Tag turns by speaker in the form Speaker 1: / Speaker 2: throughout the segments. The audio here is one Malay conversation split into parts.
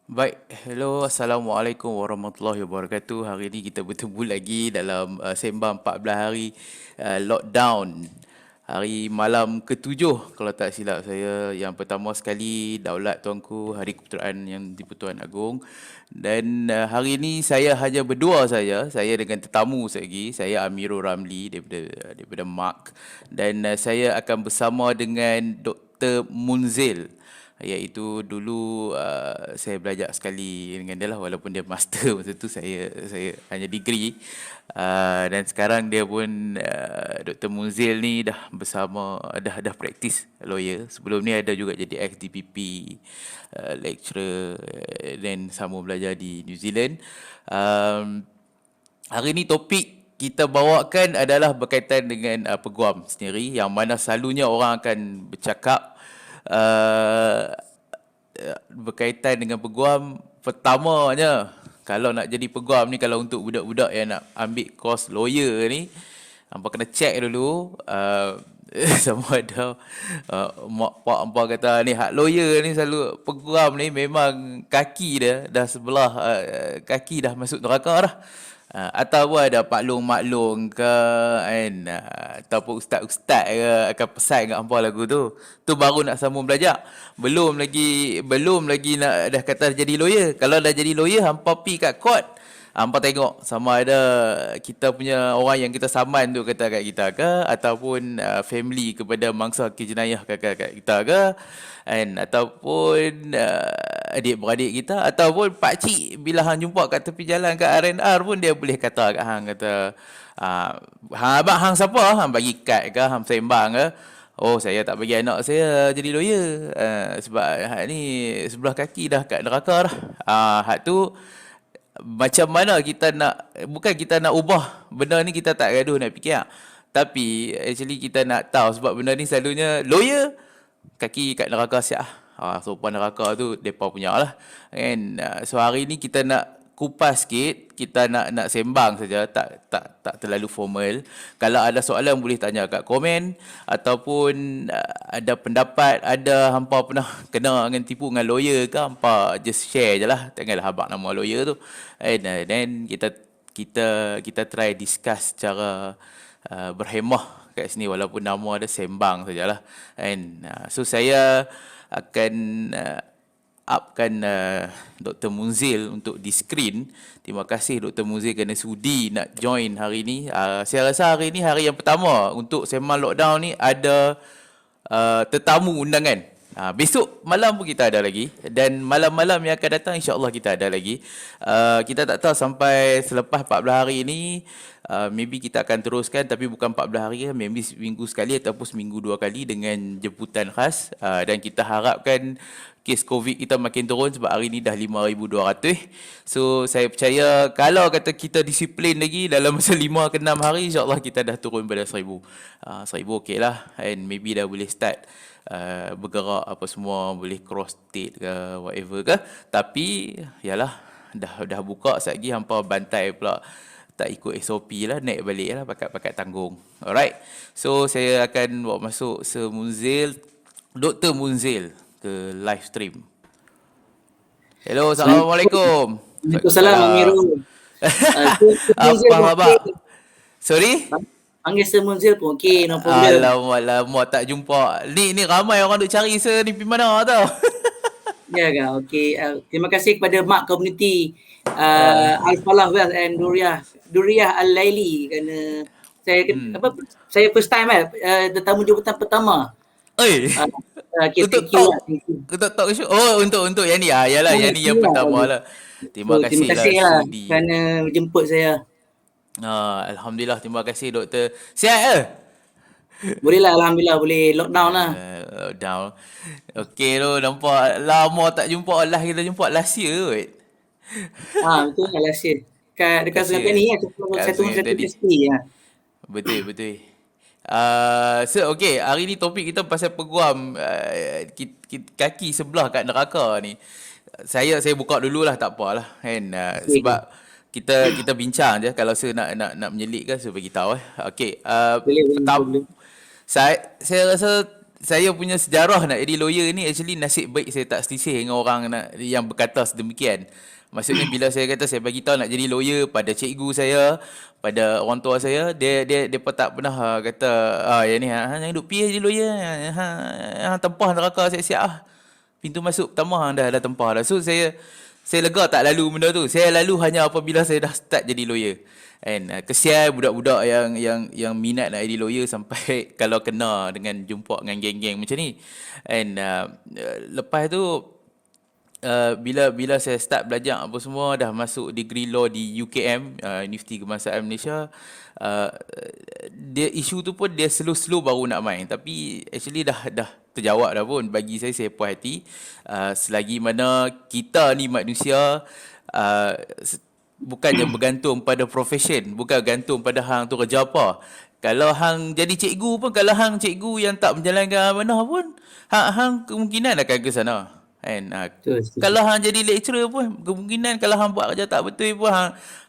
Speaker 1: Baik, hello, Assalamualaikum warahmatullahi wabarakatuh. Hari ini kita bertemu lagi dalam sembang 14 hari lockdown. Hari malam ketujuh kalau tak silap saya. Yang pertama sekali, Daulat Tuanku, Hari Keputeraan Yang di-Pertuan Agong. Dan hari ini saya hanya berdua saja. Saya dengan tetamu lagi. Saya Amirul Ramli daripada Mark. Dan saya akan bersama dengan Dr. Munzil, iaitu dulu saya belajar sekali dengan dia lah, walaupun dia master masa tu saya hanya degree. Dan sekarang dia pun Dr. Munzil ni dah bersama, dah praktis lawyer. Sebelum ni ada juga jadi ex-DPP, lecturer, dan sama belajar di New Zealand. Hari ni topik kita bawakan adalah berkaitan dengan peguam sendiri, yang mana selalunya orang akan bercakap uh, berkaitan dengan peguam. Pertamanya, kalau nak jadi peguam ni, kalau untuk budak-budak yang nak ambil course lawyer ni, hampa kena check dulu sama ada mak pak hampa kata ni hak lawyer ni, selalu peguam ni memang kaki dia dah sebelah, kaki dah masuk neraka dah. Ataupun ada maklong-maklong ke kan, ataupun ustaz-ustaz ke akan pesan kat hampa lagu tu baru nak sambung belajar. Belum lagi nak dah kata jadi lawyer. Kalau dah jadi lawyer, hampa pi kat court, hampa tengok sama ada kita punya orang yang kita saman tu kata kat kita ke, ataupun family kepada mangsa jenayah kat kita ke, kan, ataupun adik-beradik kita, ataupun pak cik bila hang jumpa kat tepi jalan kat R&R pun dia boleh kata kat hang, kata hang abang hang siapa, hang bagi kad ke, hang sembang ke. Oh, saya tak bagi anak saya jadi lawyer. Sebab hak ni sebelah kaki dah kat neraka dah. Hak tu macam mana kita nak, bukan kita nak ubah benda ni, kita tak gaduh nak fikir. Tapi actually kita nak tahu sebab benda ni selalunya lawyer kaki kat neraka siap ah. Sopan neraka tu depa punya lah. Kan? So hari ni kita nak kupas sikit, kita nak sembang saja, tak terlalu formal. Kalau ada soalan boleh tanya kat komen, ataupun ada pendapat, ada hampa pernah kena dengan tipu dengan lawyer ke, hampa just share je lah, janganlah habaq nama lawyer tu. And then kita try discuss secara berhemah kat sini, walaupun nama ada sembang sajalah. And so saya akan upkan Dr. Munzil untuk di screen. Terima kasih Dr. Munzil kerana sudi nak join hari ni. Saya rasa hari ni hari yang pertama untuk sembang lockdown ni ada tetamu undangan. Besok malam pun kita ada lagi, dan malam-malam yang akan datang insya-Allah kita ada lagi. Kita tak tahu sampai selepas 14 hari ni, maybe kita akan teruskan, tapi bukan 14 hari, maybe seminggu sekali ataupun seminggu dua kali dengan jemputan khas. Dan kita harapkan kes COVID kita makin turun, sebab hari ni dah 5,200. So saya percaya kalau kata kita disiplin lagi dalam masa 5 ke 6 hari, insya-Allah kita dah turun pada 1,000. 1,000 okey lah, and maybe dah boleh start bergerak apa semua, boleh cross state ke whatever ke. Tapi yalah, dah buka lagi, hampa bantai pula tak ikut SOP lah, naik balik lah pakat tanggung. Alright, so saya akan bawa masuk Sir Munzil, Dr. Munzil ke live stream. Hello, Assalamualaikum.
Speaker 2: Waalaikumsalam Amirul.
Speaker 1: Apa khabar? Sorry?
Speaker 2: Panggil Sir Munzil pun okey, no problem.
Speaker 1: Alamak, tak jumpa. Ni ramai orang duk cari Sir ni pergi mana tau.
Speaker 2: Ya kan, okey. Terima kasih kepada Mak Community Al-Falah Wealth and Duriah Al-Laili kerana saya first time tetamu jemputan pertama.
Speaker 1: Oi.
Speaker 2: Okay,
Speaker 1: Untuk
Speaker 2: thank you.
Speaker 1: talk show. Oh, untuk yang ni. Yalah, yang ni yang pertama lah. Terima kasih lah sudi.
Speaker 2: Kerana jemput saya.
Speaker 1: Alhamdulillah, terima kasih doktor. Sihat ke?
Speaker 2: Boleh lah, Alhamdulillah, boleh lockdown lah.
Speaker 1: Down. Okey tu, nampak lama tak jumpa lah, kita jumpa last year kot.
Speaker 2: Betul lah, last year. Dekat
Speaker 1: Last
Speaker 2: Sungai
Speaker 1: year.
Speaker 2: Penny
Speaker 1: Kat Sungai
Speaker 2: satu
Speaker 1: tadi.
Speaker 2: universiti ya.
Speaker 1: Betul. So okay, hari ni topik kita pasal peguam, kaki sebelah kat neraka ni. Saya buka dululah, tak apalah kan. Sebab kita bincang je, kalau saya nak menyelit kan saya bagi tahu. Okey,
Speaker 2: Boleh.
Speaker 1: saya rasa saya punya sejarah nak jadi lawyer ni actually nasib baik saya tak selisih dengan orang yang berkata sedemikian. Maksudnya bila saya kata saya bagi tahu nak jadi lawyer pada cikgu saya, pada orang tua saya, dia pun tak pernah kata yang ni hang duk pi jadi lawyer, hang tempah neraka siap-siap ah. Pintu masuk pertama hang dah tempah dah. So saya lega tak lalu benda tu. Saya lalu hanya apabila saya dah start jadi lawyer. And kesian budak-budak yang minat nak jadi lawyer sampai kalau kena dengan jumpa dengan geng-geng macam ni. And lepas tu bila saya start belajar apa semua, dah masuk degree law di UKM, Universiti Kebangsaan Malaysia, dia isu tu pun dia slow-slow baru nak main, tapi actually dah terjawab dah pun. Bagi saya puas hati. Selagi mana kita ni manusia, bukannya bergantung pada profession, bukan gantung pada hang tu kerja apa. Kalau hang jadi cikgu pun, kalau hang cikgu yang tak menjalankan amanah pun, hang kemungkinan akan ke sana. Kan?
Speaker 2: Betul, betul.
Speaker 1: Kalau hang jadi lecturer pun, kemungkinan kalau hang buat kerja tak betul pun,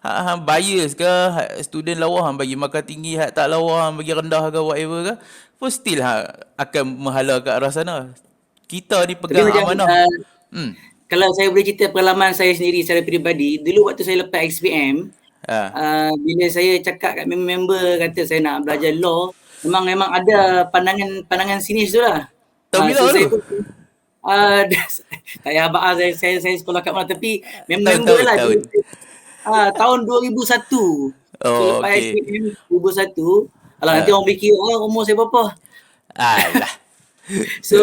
Speaker 1: hang bias ke, student lawa hang bagi markah tinggi, hak tak lawa hang bagi rendah ke, whatever ke, pun still hang akan menghala ke arah sana. Kita
Speaker 2: Tapi
Speaker 1: dipegang
Speaker 2: macam
Speaker 1: amanah.
Speaker 2: kalau saya boleh cerita pengalaman saya sendiri secara peribadi, dulu waktu saya lepas XPM, bila saya cakap kat member kata saya nak belajar law, memang ada pandangan sinis tu lah.
Speaker 1: Tahun bila
Speaker 2: saya
Speaker 1: tu?
Speaker 2: pun tak payah abang saya sekolah kat mana, tapi member lah
Speaker 1: Tahun.
Speaker 2: tahun 2001. So lepas
Speaker 1: Okay.
Speaker 2: SPM 2001, nanti orang fikir umur saya berapa.
Speaker 1: Alah.
Speaker 2: So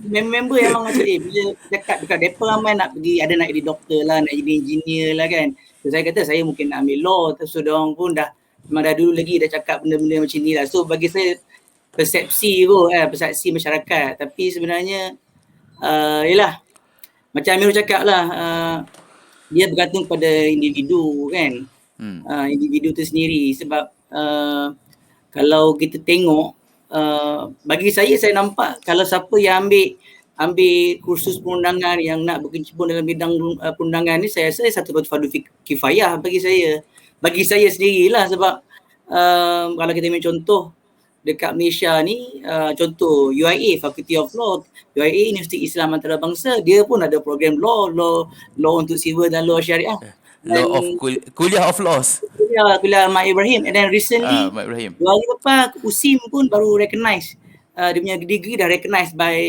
Speaker 2: member yang memang macam bila cakap dekat depa ramai nak pergi, ada nak jadi doktor lah, nak jadi engineer lah kan. So saya kata saya mungkin nak ambil law, so diorang pun memang dah dulu lagi dah cakap benda-benda macam ni lah. So bagi saya persepsi masyarakat, tapi sebenarnya yelah macam Amirul cakap lah, dia bergantung pada individu kan. Individu tu sendiri, sebab kalau kita tengok, bagi saya nampak kalau siapa yang ambil kursus perundangan yang nak berkecimpung dalam bidang perundangan ni, saya rasa satu fardu kifayah bagi saya sendirilah. Sebab kalau kita ambil contoh dekat Malaysia ni, contoh UIA, Faculty of Law, UIA Universiti Islam Antarabangsa, dia pun ada program law untuk civil dan law syariah.
Speaker 1: Law of kuliah of laws.
Speaker 2: Kuliah Mak Ibrahim. And then recently,
Speaker 1: Mak Ibrahim.
Speaker 2: 2 hari lepas, USIM pun baru recognize. Dia punya degree dah recognized by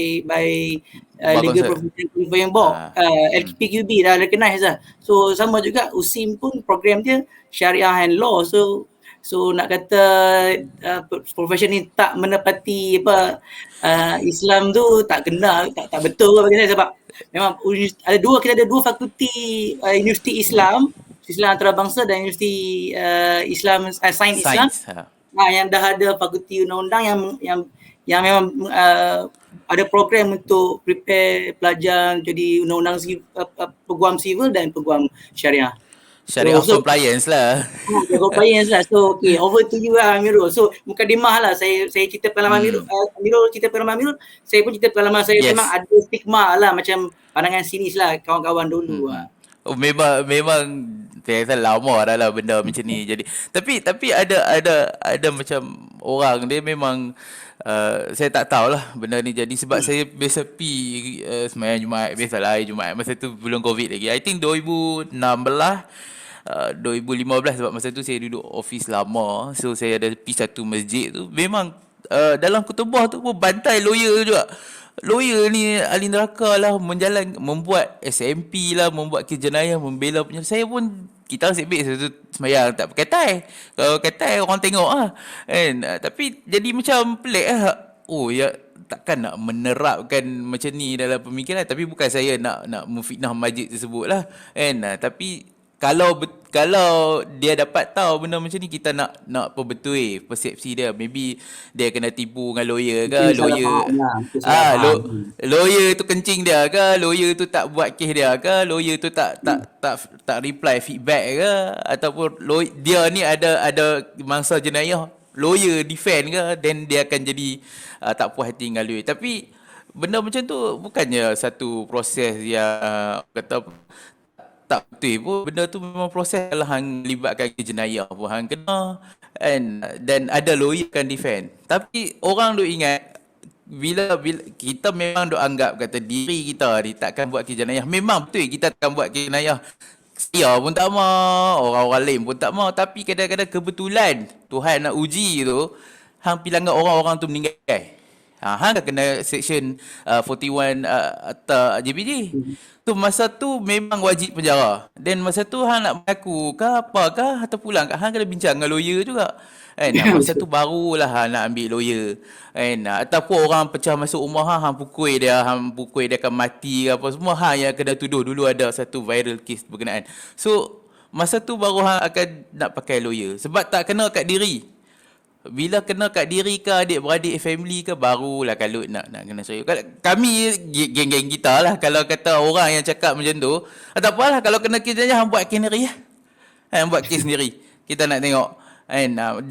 Speaker 2: Legal Professional Qualifying Board. LPQB dah recognize lah. So sama juga USIM pun program dia syariah and law. So nak kata profession ni tak menepati Islam tu tak kena, tak betul bagi saya. Sebab memang kita ada dua fakulti Universiti Islam Antarabangsa dan Universiti Islam Sains Islam. Yang dah ada fakulti undang-undang yang memang ada program untuk prepare pelajar jadi undang-undang peguam sivil dan peguam syariah.
Speaker 1: Syariah compliance lah.
Speaker 2: Compliance lah. So okay, over to you lah Amirul. So mukadimah lah, saya cerita pengalaman Amirul cerita pengalaman Amirul, saya pun cerita pengalaman saya. Memang ada stigma lah, macam pandangan sinis lah kawan-kawan dulu lah.
Speaker 1: Memang saya rasa lama dah lah benda macam ni jadi. Tapi ada macam orang dia memang saya tak tahulah benda ni jadi sebab saya biasa pergi sembahyang Jumaat, biasalah hari Jumaat. Masa tu belum Covid lagi. I think 2016 2015, sebab masa tu saya duduk office lama. So saya ada pergi satu masjid tu. Memang dalam khutbah tu pun bantai lawyer juga. Lawyer ni ahli neraka lah, membuat SMP lah, membuat kes jenayah, membela punya. Saya pun, kita nasib baik satu sembahyang tak pakai tie. Kalau pakai tie orang tengok lah. Tapi jadi macam pelik lah. Oh ya, takkan nak menerapkan macam ni dalam pemikiran. Tapi bukan saya nak memfitnah masjid tersebut lah. Tapi kalau dia dapat tahu benda macam ni, kita nak perbetul persepsi dia. Maybe dia kena tipu dengan lawyer ke, lawyer tu kencing dia ke, lawyer tu tak buat kes dia ke, lawyer tu tak reply feedback ke, ataupun dia ni ada mangsa jenayah, lawyer defend ke, then dia akan jadi tak puas hati dengan lawyer. Tapi benda macam tu bukannya satu proses yang kata tak betul pun. Benda tu memang proses lah, hang libatkan ke jenayah pun hang kena, dan ada lawyer kan defend. Tapi orang duk ingat bila kita memang duk anggap kata diri kita ni takkan buat kes jenayah. Memang betul kita takkan buat kes jenayah. Saya pun tak mau, orang-orang lain pun tak mau. Tapi kadang-kadang kebetulan Tuhan nak uji tu, hang pi langgar orang-orang tu meninggal. Hang dah kena section 41 atau JBJ. Tu masa tu memang wajib penjara. Dan masa tu hang nak mengaku ke apa ke atau pulang kat hang kena bincang dengan lawyer juga. Masa tu barulah hang nak ambil lawyer. Ataupun orang pecah masuk rumah hang hang pukul dia akan mati ke apa semua, hang yang kena tuduh. Dulu ada satu viral case berkenaan. So masa tu baru hang akan nak pakai lawyer sebab tak kena kat diri. Bila kena kat diri ke adik-beradik family ke barulah kalut nak kena serius. Kami geng-geng kita lah kalau kata orang yang cakap macam tu, tak apalah kalau kena kes jenayah hang buat kes sendiri lah. Hang buat kes sendiri. Kita nak tengok.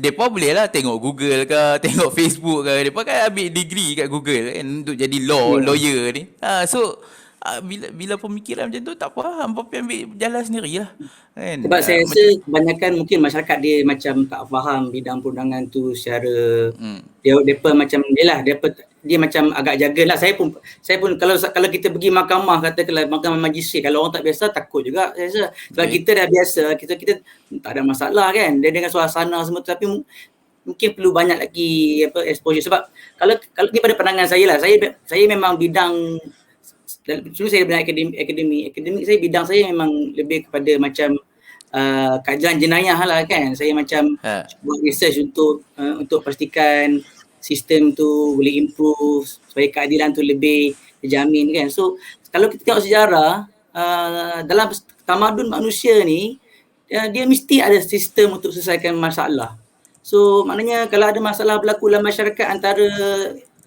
Speaker 1: Depa boleh lah tengok Google ke, tengok Facebook ke. Depa kan ambil degree kat Google untuk jadi lawyer ni. So bila pemikiran macam tu tak apa, hangpa ambil jalan sendirilah.
Speaker 2: Sebab saya rasa kebanyakan mungkin masyarakat dia macam tak faham bidang perundangan tu secara depa macam dia macam agak jagalah. Saya pun kalau kita pergi mahkamah, katakanlah mahkamah majistret, kalau orang tak biasa takut juga saya rasa. Sebab kita dah biasa, kita tak ada masalah kan. Dia dengan suasana semua, tapi mungkin perlu banyak lagi exposure. Sebab kalau ni pada pandangan saya lah, saya memang bidang dulu saya bidang akademik saya, bidang saya memang lebih kepada macam kajian jenayah lah kan. Saya macam buat research untuk pastikan sistem tu boleh improve supaya keadilan tu lebih terjamin kan. So kalau kita tengok sejarah dalam tamadun manusia ni, dia mesti ada sistem untuk selesaikan masalah. So maknanya kalau ada masalah berlaku dalam masyarakat antara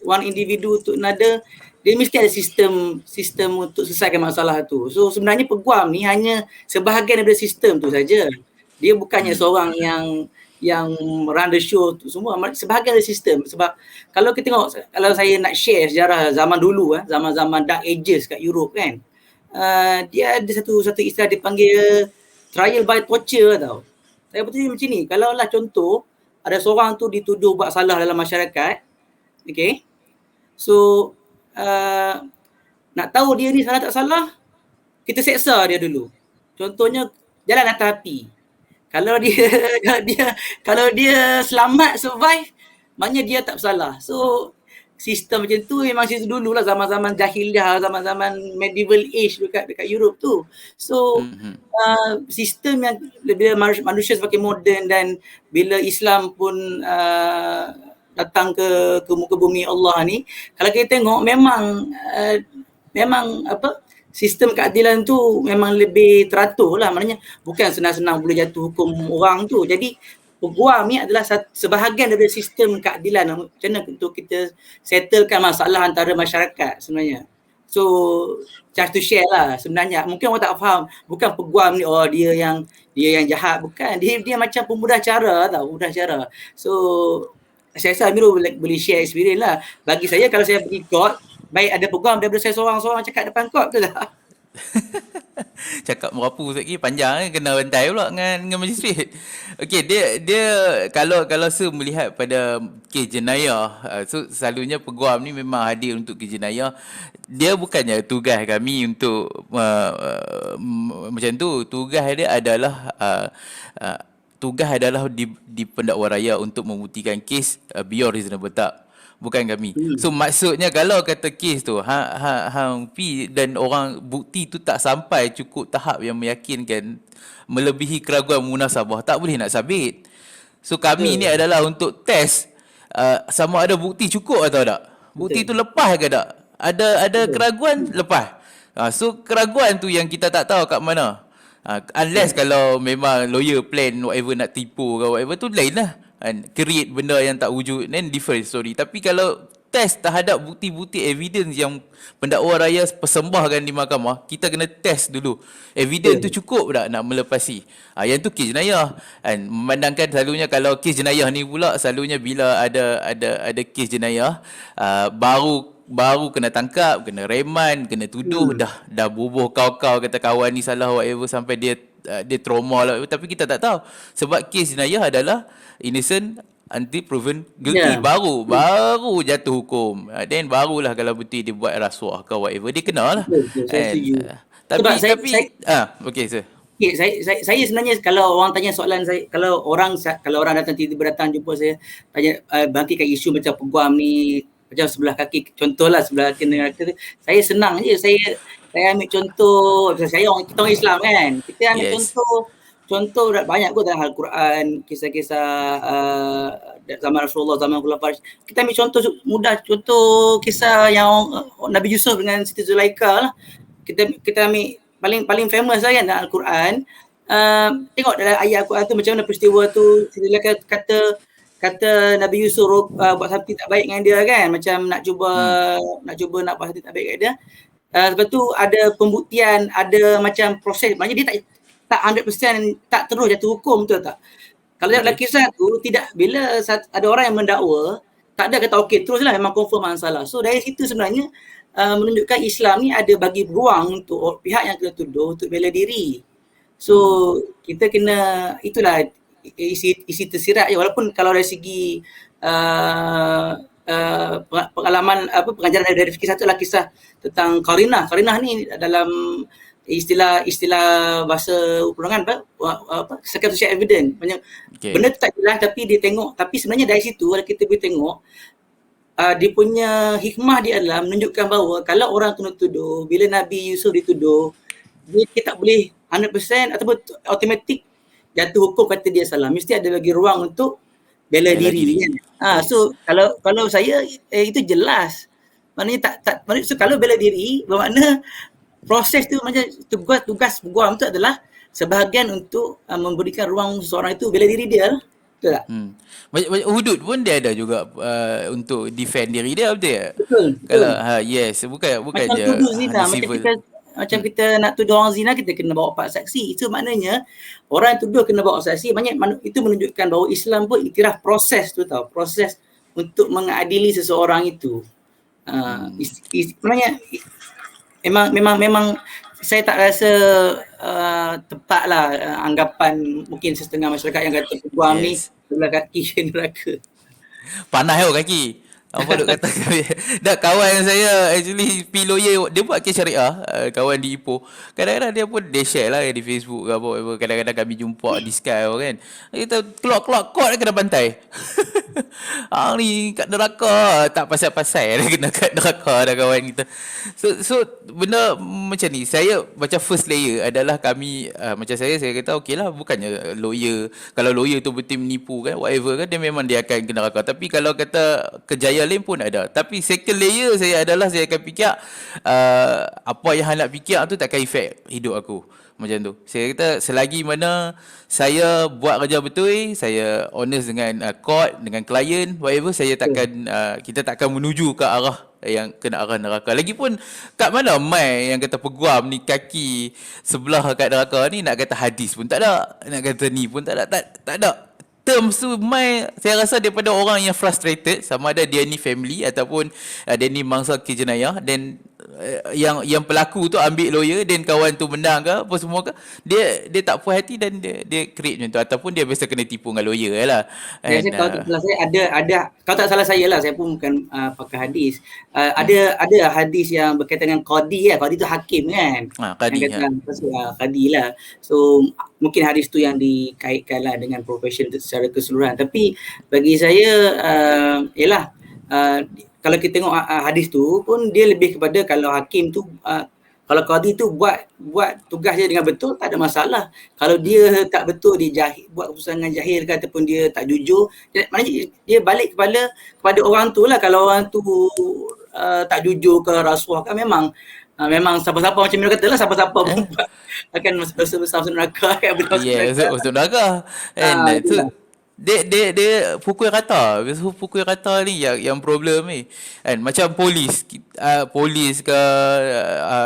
Speaker 2: one individu to another, dia mesti ada sistem untuk selesaikan masalah tu. So sebenarnya peguam ni hanya sebahagian daripada sistem tu saja. Dia bukannya seorang yang run the show tu semua, sebahagian dari sistem. Sebab kalau kita tengok, kalau saya nak share sejarah zaman dulu, zaman-zaman Dark Ages kat Europe kan, dia ada satu istilah dipanggil trial by torture tau. Saya betul macam ni, kalau lah contoh ada seorang tu dituduh buat salah dalam masyarakat, okay, so nak tahu dia ni salah tak salah, kita seksa dia dulu. Contohnya jalan atas api. Kalau dia selamat, survive, maknanya dia tak bersalah. So sistem macam tu memang sistem dululah, zaman-zaman jahiliah, zaman-zaman medieval age dekat Europe tu. So sistem yang bila manusia semakin moden dan bila Islam pun datang ke muka bumi Allah ni, kalau kita tengok memang sistem keadilan tu memang lebih teratur lah. Maknanya bukan senang-senang boleh jatuh hukum orang tu. Jadi peguam ni adalah sebahagian daripada sistem keadilan. Macam mana untuk kita settlekan masalah antara masyarakat sebenarnya. So just to share lah sebenarnya. Mungkin orang tak faham, bukan peguam ni dia yang jahat, bukan. Dia macam pemudah cara tau, pemudah cara. So saya rasa Amirul boleh share experience lah. Bagi saya, kalau saya pergi court, baik ada peguam daripada saya seorang-seorang cakap depan court tu lah.
Speaker 1: Cakap merapu lagi panjang kena bantai pula dengan magistrate. Okey, dia kalau saya melihat pada kes jenayah, so selalunya peguam ni memang hadir untuk kes jenayah. Dia bukannya tugas kami untuk macam tu. Tugas adalah di pendakwa raya untuk membuktikan kes beyond reasonable doubt. Bukan kami. So maksudnya kalau kata kes tu hang pi dan orang bukti tu tak sampai cukup tahap yang meyakinkan, melebihi keraguan munasabah, tak boleh nak sabit. So kami ni adalah untuk test sama ada bukti cukup atau tak. Bukti tu lepas ke tak? Ada keraguan, lepas. So keraguan tu yang kita tak tahu kat mana. Unless kalau memang lawyer plan whatever nak tipu ke whatever tu lain lah. Create benda yang tak wujud, then different story. Tapi kalau test terhadap bukti-bukti evidence yang pendakwa raya persembahkan di mahkamah, kita kena test dulu evidence tu cukup tak nak melepasi. Yang tu kes jenayah. Memandangkan selalunya kalau kes jenayah ni pula, selalunya bila ada kes jenayah, baru kena tangkap, kena reman, kena tuduh, dah bubuh kau-kau kata kawan ni salah whatever sampai dia trauma lah. Tapi kita tak tahu sebab kes jenayah adalah innocent until proven guilty,
Speaker 2: Ya.
Speaker 1: baru jatuh hukum. Then barulah kalau betul dia buat rasuah ke whatever, dia kena lah.
Speaker 2: Betul, betul. Saya
Speaker 1: And
Speaker 2: setuju. Sebab saya
Speaker 1: okay sir.
Speaker 2: okay, saya sebenarnya kalau orang tanya soalan saya, kalau orang datang tiba-tiba datang jumpa saya tanya bangkitkan isu macam peguam ni macam sebelah kaki, contohlah sebelah kaki neraka tu, saya senang je, saya ambil contoh, saya kita orang Islam kan, kita ambil
Speaker 1: Yes.
Speaker 2: contoh banyak kot dalam Al-Quran, kisah-kisah zaman Rasulullah, zaman Khulafaur. Kita ambil contoh mudah, contoh kisah yang Nabi Yusuf dengan Siti Zulaikha lah. Kita ambil paling famous lah kan dalam Al-Quran. Tengok dalam ayat Al-Quran tu macam mana peristiwa tu, Siti Zulaikha kata Nabi Yusuf buat something tak baik dengan dia kan, macam nak cuba nak buat something tak baik dengan dia. Lepas tu ada pembuktian, ada macam proses, maknanya dia tak 100% tak terus jatuh hukum, betul tak? Kalau dalam kisah tu tidak, bila ada orang yang mendakwa, tak ada kata okey teruslah memang confirm salah. So dari situ sebenarnya menunjukkan Islam ni ada bagi ruang untuk pihak yang kena tuduh untuk bela diri. So kita kena, itulah isi tersirat je, walaupun kalau dari segi pengalaman pengajaran dari fikih, satu adalah kisah tentang qarinah. Qarinah ni dalam istilah bahasa perundangan circumstantial evidence. Benda tu tak jelas tapi dia tengok, tapi sebenarnya dari situ kalau kita boleh tengok dia punya hikmah dia adalah menunjukkan bahawa kalau orang kena tuduh, bila Nabi Yusuf dituduh, dia tak boleh 100% ataupun automatik jatuh hukum kata dia salah. Mesti ada lagi ruang untuk bela diri kan. So kalau saya itu jelas. Maknanya so kalau bela diri bermakna proses tu macam tugas peguam tu adalah sebahagian untuk memberikan ruang seseorang itu bela diri dia lah. Betul tak?
Speaker 1: Hudud pun dia ada juga untuk defend diri dia, betul tak?
Speaker 2: Betul.
Speaker 1: Kalau yes, bukan
Speaker 2: macam
Speaker 1: je
Speaker 2: tuduh zina,
Speaker 1: civil.
Speaker 2: macam kita nak tuduh orang zina, kita kena bawa 4 saksi. Itu maknanya orang yang tuduh kena bawa saksi. Itu menunjukkan bahawa Islam pun iktiraf proses tu tau. Proses untuk mengadili seseorang itu. Sebenarnya memang saya tak rasa tepatlah anggapan mungkin setengah masyarakat yang kata peguam ni sebelah kaki neraka.
Speaker 1: Panas kaki. Apa duk kata kami. Dah kawan saya actually P lawyer, dia buat kes syariah, kawan di Ipoh. Kadang-kadang dia pun dia share lah di Facebook ke apa. Kadang-kadang kami jumpa di Sky kan. Kita keluar court kena bantai. Hang ni kat neraka, tak pasal-pasal dia kena kat neraka dah kawan kita. So benda macam ni, saya macam first layer adalah kami macam saya kata okeylah, bukannya lawyer, kalau lawyer tu betul menipu kan whatever kan, dia memang dia akan kena neraka. Tapi kalau kata kejayaan lain pun ada. Tapi second layer saya adalah saya akan fikir apa yang hang nak fikir tu takkan efek hidup aku. Macam tu. Saya kata selagi mana saya buat kerja betul, saya honest dengan court, dengan klien, whatever, saya takkan kita takkan menuju ke arah yang kena arah neraka. Lagipun kat mana mai yang kata peguam ni kaki sebelah kat neraka ni, nak kata hadis pun tak ada, nak kata ni pun tak ada, tak ada. Terms tu mai saya rasa daripada orang yang frustrated, sama ada dia ni family ataupun dia ni mangsa kes jenayah, dan yang pelaku tu ambil lawyer dan kawan tu menang ke apa semua ke, dia tak puas hati dan dia create macam tu, ataupun dia biasa kena tipu dengan lawyer lah.
Speaker 2: Saya kalau saya ada kalau tak salah saya lah, saya pun bukan pakar hadis. Ada hadis yang berkaitan dengan qadi lah. Qadi tu hakim kan.
Speaker 1: Qadi
Speaker 2: qadi lah. So mungkin hadis tu yang dikaitkan lah dengan profession secara keseluruhan. Tapi bagi saya ialah kalau kita tengok hadis tu pun dia lebih kepada kalau hakim tu kalau qadi tu buat tugas dia dengan betul, tak ada masalah. Kalau dia tak betul, dia buat keputusan dengan jahil ke ataupun dia tak jujur, maknanya dia balik kepada orang tu lah. Kalau orang tu tak jujur ke rasuah kan, memang siapa-siapa macam Mira kata lah, siapa-siapa pun akan masuk neraka kan.
Speaker 1: Ya, masuk neraka. Dia pukul rata. Biasa pukul rata ni yang problem ni. Kan macam polis ke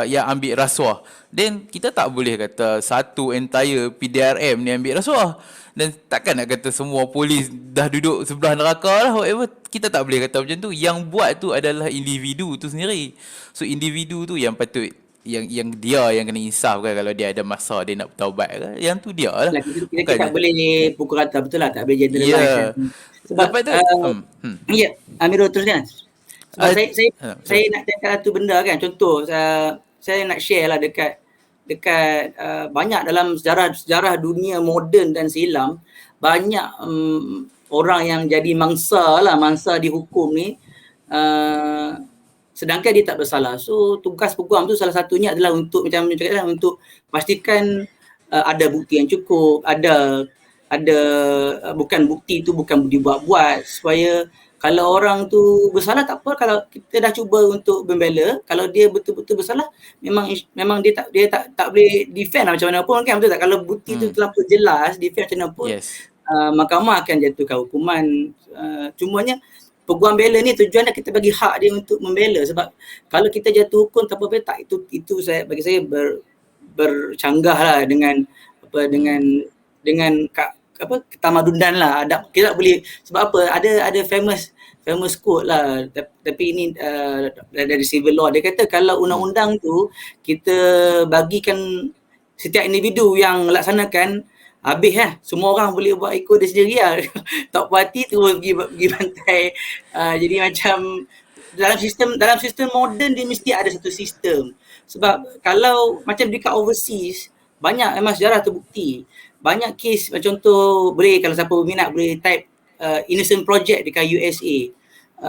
Speaker 1: yang ambil rasuah. Then kita tak boleh kata satu entire PDRM ni ambil rasuah. Dan takkan nak kata semua polis dah duduk sebelah neraka lah, whatever. Kita tak boleh kata macam tu. Yang buat tu adalah individu tu sendiri. So individu tu yang patut yang dia yang kena insaf kan, kalau dia ada masa dia nak bertaubat ke, yang tu dia lah.
Speaker 2: Lah, kita tak
Speaker 1: Bukannya.
Speaker 2: boleh pukul rata, betul lah, tak boleh generalize kan.
Speaker 1: Ya.
Speaker 2: Sebab
Speaker 1: Lepas tu
Speaker 2: ya, Amirul teruskan. Sebab
Speaker 1: uh,
Speaker 2: saya nak cakap satu benda kan, contoh saya nak share lah dekat banyak dalam sejarah dunia moden dan silam, banyak orang yang jadi mangsa dihukum ni, sedangkan dia tak bersalah. So tugas peguam tu salah satunya adalah untuk macam cakap lah, untuk pastikan ada bukti yang cukup, ada bukan bukti tu bukan dibuat-buat, supaya kalau orang tu bersalah tak apa, kalau kita dah cuba untuk membela, kalau dia betul-betul bersalah, memang dia tak boleh defend lah macam mana pun kan, betul tak? Kalau bukti tu terlampau jelas, defend macam mana pun,
Speaker 1: yes.
Speaker 2: mahkamah akan jatuhkan hukuman. Cumanya peguam bela ni tujuannya kita bagi hak dia untuk membela, sebab kalau kita jatuh hukum tanpa bela, tak, itu bagi saya bercanggah lah dengan ketamadunan lah. Kita tak boleh, sebab apa, ada famous quote lah, tapi ini dari civil law. Dia kata kalau undang-undang tu kita bagikan setiap individu yang laksanakan, habis lah, semua orang boleh buat ikut dia sendiri lah. Tak puas hati terus pergi bantai. Jadi macam dalam sistem moden dia mesti ada satu sistem. Sebab kalau macam dekat overseas, banyak memang sejarah terbukti. Banyak kes, contoh kalau siapa berminat boleh type Innocent Project dekat USA.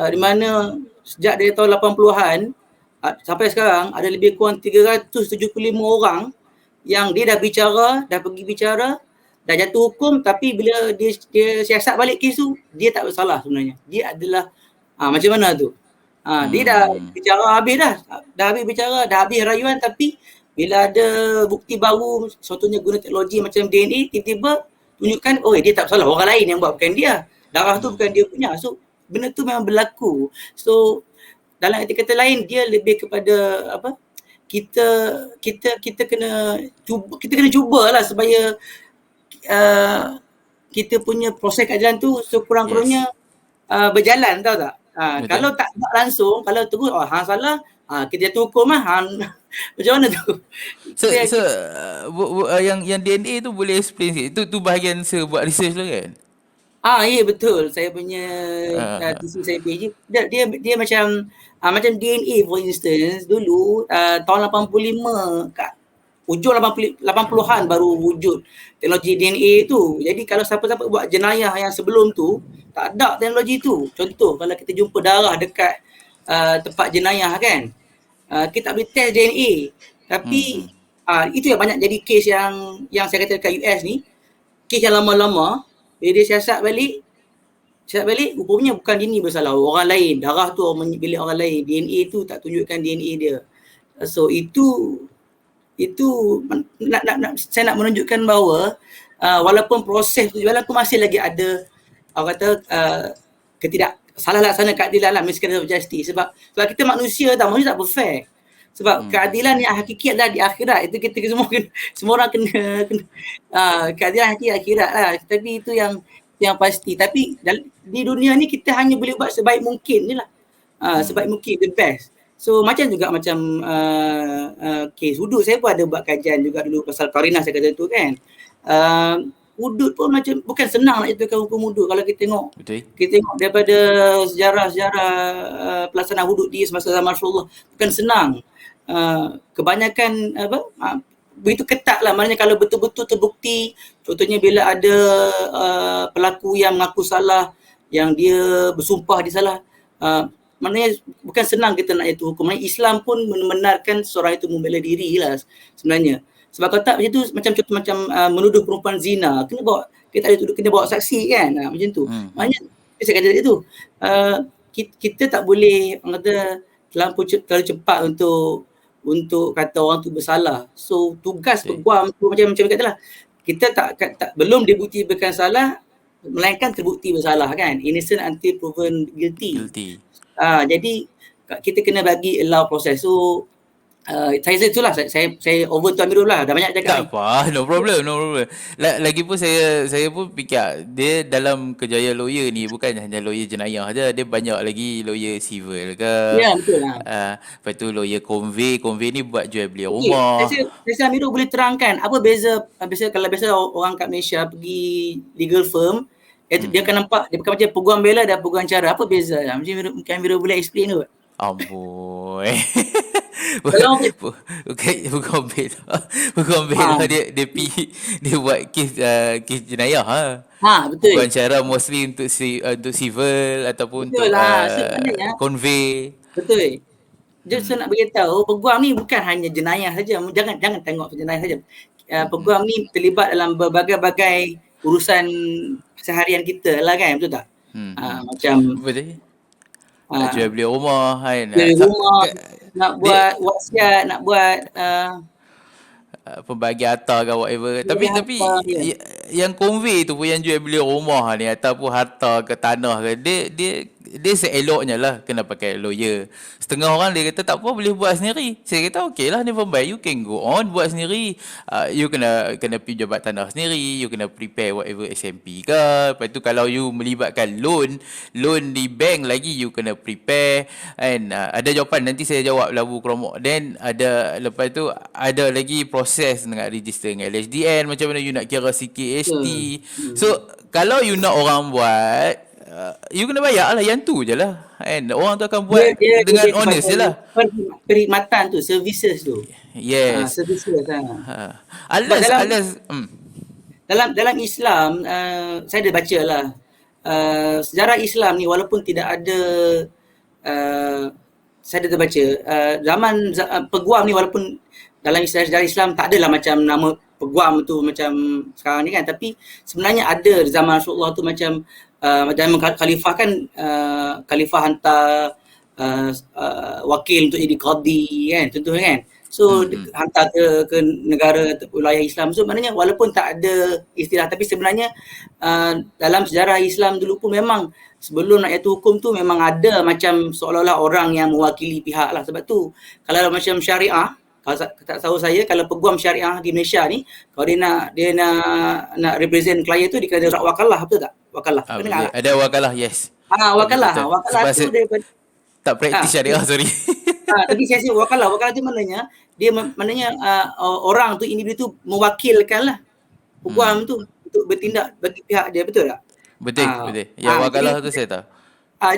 Speaker 2: Di mana sejak dari tahun 80-an sampai sekarang ada lebih kurang 375 orang yang dia dah pergi bicara, dah jatuh hukum, tapi bila dia siasat balik kes tu, dia tak bersalah sebenarnya. Dia adalah macam mana tu? Dia dah bicara habis dah habis bicara, dah habis rayuan, tapi bila ada bukti baru, contohnya guna teknologi macam DNA, tiba-tiba tunjukkan, oh dia tak bersalah, orang lain yang buat, bukan dia. Darah tu bukan dia punya. So benda tu memang berlaku. So dalam arti kata lain, dia lebih kepada apa? Kita kena cubalah supaya kita punya proses keadilan tu sekurang-kurangnya berjalan, tahu tak? Kalau tak buat langsung, kalau terus hang salah, kita jatuh hukum lah, hang macam mana tu?
Speaker 1: Yang DNA tu boleh explain sikit. Tu bahagian saya buat research tu kan?
Speaker 2: Ya betul. Saya punya thesis saya PhD, dia macam DNA for instance, dulu tahun 85 kat hujung 80-an baru wujud teknologi DNA tu. Jadi kalau siapa-siapa buat jenayah yang sebelum tu, tak ada teknologi tu. Contoh kalau kita jumpa darah dekat tempat jenayah kan, kita boleh test DNA. Tapi itu yang banyak jadi kes yang saya kata dekat US ni, kes yang lama-lama, bila dia siasat balik, rupanya bukan dia ni bersalah, orang lain. Darah tu milik orang lain, DNA tu tak tunjukkan DNA dia. So itu saya nak menunjukkan bahawa walaupun masih lagi ada orang kata salah laksana keadilan lah, miscarriage of justice, sebab kita manusia tak perfect. Sebab keadilan yang hakiki adalah di akhirat. Itu kita semua orang kena keadilan hakiki akhirat lah. Tapi itu yang pasti. Tapi di dunia ni kita hanya boleh buat sebaik mungkin je lah. Sebaik mungkin, the best. So macam kes hudud, saya pun ada buat kajian juga dulu pasal Karina, saya kata tu kan. Hudud pun macam bukan senang nak jatuhkan hukum hudud. Kalau kita tengok daripada sejarah pelaksanaan hudud di semasa zaman Rasulullah, bukan senang. Kebanyakan begitu ketat lah. Maknanya kalau betul-betul terbukti, contohnya bila ada pelaku yang mengaku salah, yang dia bersumpah dia salah, maknanya bukan senang kita nak jatuh hukum. Maknanya Islam pun membenarkan seorang itu membela diri lah sebenarnya. Sebab kalau tak macam tu, macam menuduh perempuan zina, kena bawa saksi kan, macam tu. Maknanya saya kata tadi tu, kita tak boleh terlalu cepat untuk kata orang tu bersalah. So tugas peguam tu macam katalah, kita belum dibuktikan salah, melainkan terbukti bersalah kan, innocent until proven guilty. Jadi kita kena bagi allow proses. So Saya itulah saya over tu Amirul lah. Dah banyak cakap ni.
Speaker 1: Tak apa, no problem, no problem. Lagipun saya pun fikir dia dalam kerjaya lawyer ni bukan hanya lawyer jenayah aja, dia banyak lagi lawyer civil ke.
Speaker 2: Ya, betul lah.
Speaker 1: Lepas tu lawyer convey ni buat jual beli
Speaker 2: Okey,
Speaker 1: rumah.
Speaker 2: saya rasa Amirul boleh terangkan apa beza kalau biasa orang kat Malaysia pergi legal firm, dia akan nampak dia bukan macam peguam bela dan peguam cara. Apa beza? Mungkin Amirul boleh explain tu.
Speaker 1: Amboi.
Speaker 2: Kalau
Speaker 1: Bukan bela. Bukan bela
Speaker 2: ha,
Speaker 1: dia buat kes jenayah
Speaker 2: betul.
Speaker 1: Bukan cara mostly untuk civil ataupun
Speaker 2: Betul
Speaker 1: untuk
Speaker 2: lah. Sebenarnya
Speaker 1: convey.
Speaker 2: betul. Saya nak beritahu peguam ni bukan hanya jenayah saja. Jangan tengok jenayah saja. Peguam ni terlibat dalam berbagai-bagai urusan seharian kita lah kan, betul tak? Macam
Speaker 1: Betul. Nak
Speaker 2: uh,
Speaker 1: jual beli rumah kan.
Speaker 2: dari rumah, nak
Speaker 1: Dia
Speaker 2: buat wasiat, nak buat
Speaker 1: pembagi harta ke whatever. Tapi
Speaker 2: bagi
Speaker 1: tapi
Speaker 2: harta dia.
Speaker 1: yang convey tu pun yang jual beli rumah ni ataupun harta ke tanah ke dia seeloknya lah kena pakai lawyer. Setengah orang dia kata tak apa boleh buat sendiri. Saya kata okey lah never mind, you can go on buat sendiri. You kena pergi jabat tanah sendiri, you kena prepare whatever SMP ke. Lepas tu kalau you melibatkan loan di bank lagi you kena prepare. And ada jawapan nanti saya jawab labu keromok. Then lepas tu ada lagi proses nak register dengan LHDN, macam mana you nak kira CKST. So kalau you nak orang buat, you kena bayar lah, yang tu je lah. And orang tu akan buat dengan honest je lah.
Speaker 2: Perkhidmatan tu, services tu.
Speaker 1: Yes.
Speaker 2: Services
Speaker 1: Alas.
Speaker 2: Dalam Islam, saya ada baca lah. Sejarah Islam ni walaupun tidak ada saya ada baca zaman peguam ni, walaupun dalam sejarah Islam tak adalah macam nama peguam tu macam sekarang ni kan, tapi sebenarnya ada zaman Rasulullah tu macam zaman khalifah kan, khalifah hantar wakil untuk jadi qadi kan, contohnya kan. So hantar ke negara wilayah Islam. So maknanya walaupun tak ada istilah, tapi sebenarnya dalam sejarah Islam dulu pun memang sebelum nak jatuh hukum tu memang ada macam seolah-olah orang yang mewakili pihak lah. Sebab tu kalau macam syariah, kalau tak tahu saya, kalau peguam syariah di Malaysia ni, kalau dia nak represent klien tu, dia kena ada wakalah, betul tak? Wakalah.
Speaker 1: Ada wakalah, yes.
Speaker 2: Wakalah. Wakalah tu daripada
Speaker 1: tak praktis syariah, sorry.
Speaker 2: Tapi saya rasa wakalah tu maknanya dia orang tu, individu tu mewakilkan lah peguam tu untuk bertindak bagi pihak dia, betul tak?
Speaker 1: Betul. Ya, wakalah tu saya tahu.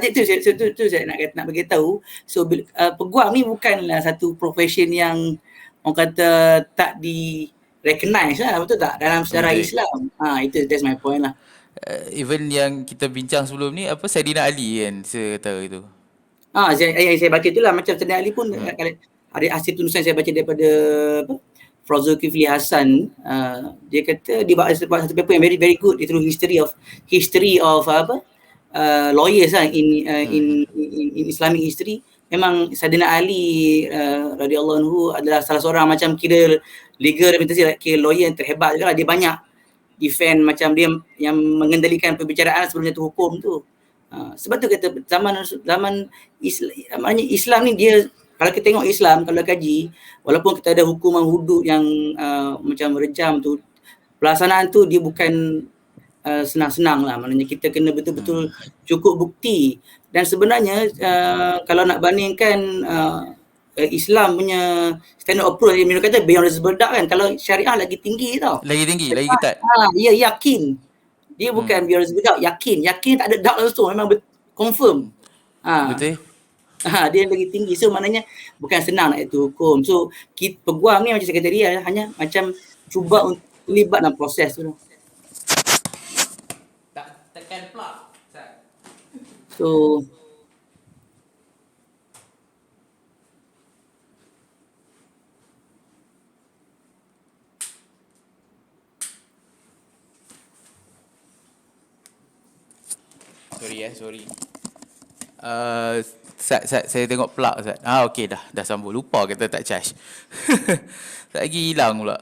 Speaker 2: Itu saya nak bagi tahu. So peguam ni bukanlah satu profession yang orang kata tak di recognize lah, betul tak, dalam sejarah Islam. That's my point lah.
Speaker 1: Even yang kita bincang sebelum ni, apa, Saidina Ali kan saya kata itu.
Speaker 2: Saya baca itulah, macam Saidina Ali pun ada hasil tulisan saya baca daripada Prof. Zulkifli Hasan. Dia kata dia buat satu paper yang very very good, itu history of lawyers lah in Islamic history. Memang Saidina Ali radhiyallahu anhu adalah salah seorang macam kira legal representative, kira lawyer yang terhebat juga lah. Dia banyak defend, macam dia yang mengendalikan perbicaraan sebelum jatuh hukum tu. Sebab tu kata zaman Islam ni, dia kalau kita tengok Islam, kalau kaji, walaupun kita ada hukuman hudud yang macam rejam tu, pelaksanaan tu dia bukan senang-senang lah. Maknanya kita kena betul-betul cukup bukti. Dan sebenarnya kalau nak bandingkan Islam punya standard approach, dia kata beyond reasonable doubt kan. Kalau syariah lagi tinggi tau.
Speaker 1: Lagi tinggi, lagi ketat.
Speaker 2: Dia yakin. Dia bukan beyond reasonable doubt, yakin tak ada doubt langsung, memang confirm.
Speaker 1: Betul.
Speaker 2: Dia lagi tinggi. So maknanya bukan senang nak itu hukum. So peguam ni macam saya kata tadi, hanya macam cuba untuk terlibat dalam proses tu.
Speaker 1: Tak tekan plug.
Speaker 2: So
Speaker 1: sorry. Saya tengok plug Ustaz. Okey dah sambung. Lupa kata tak charge. Tak lagi hilang pula.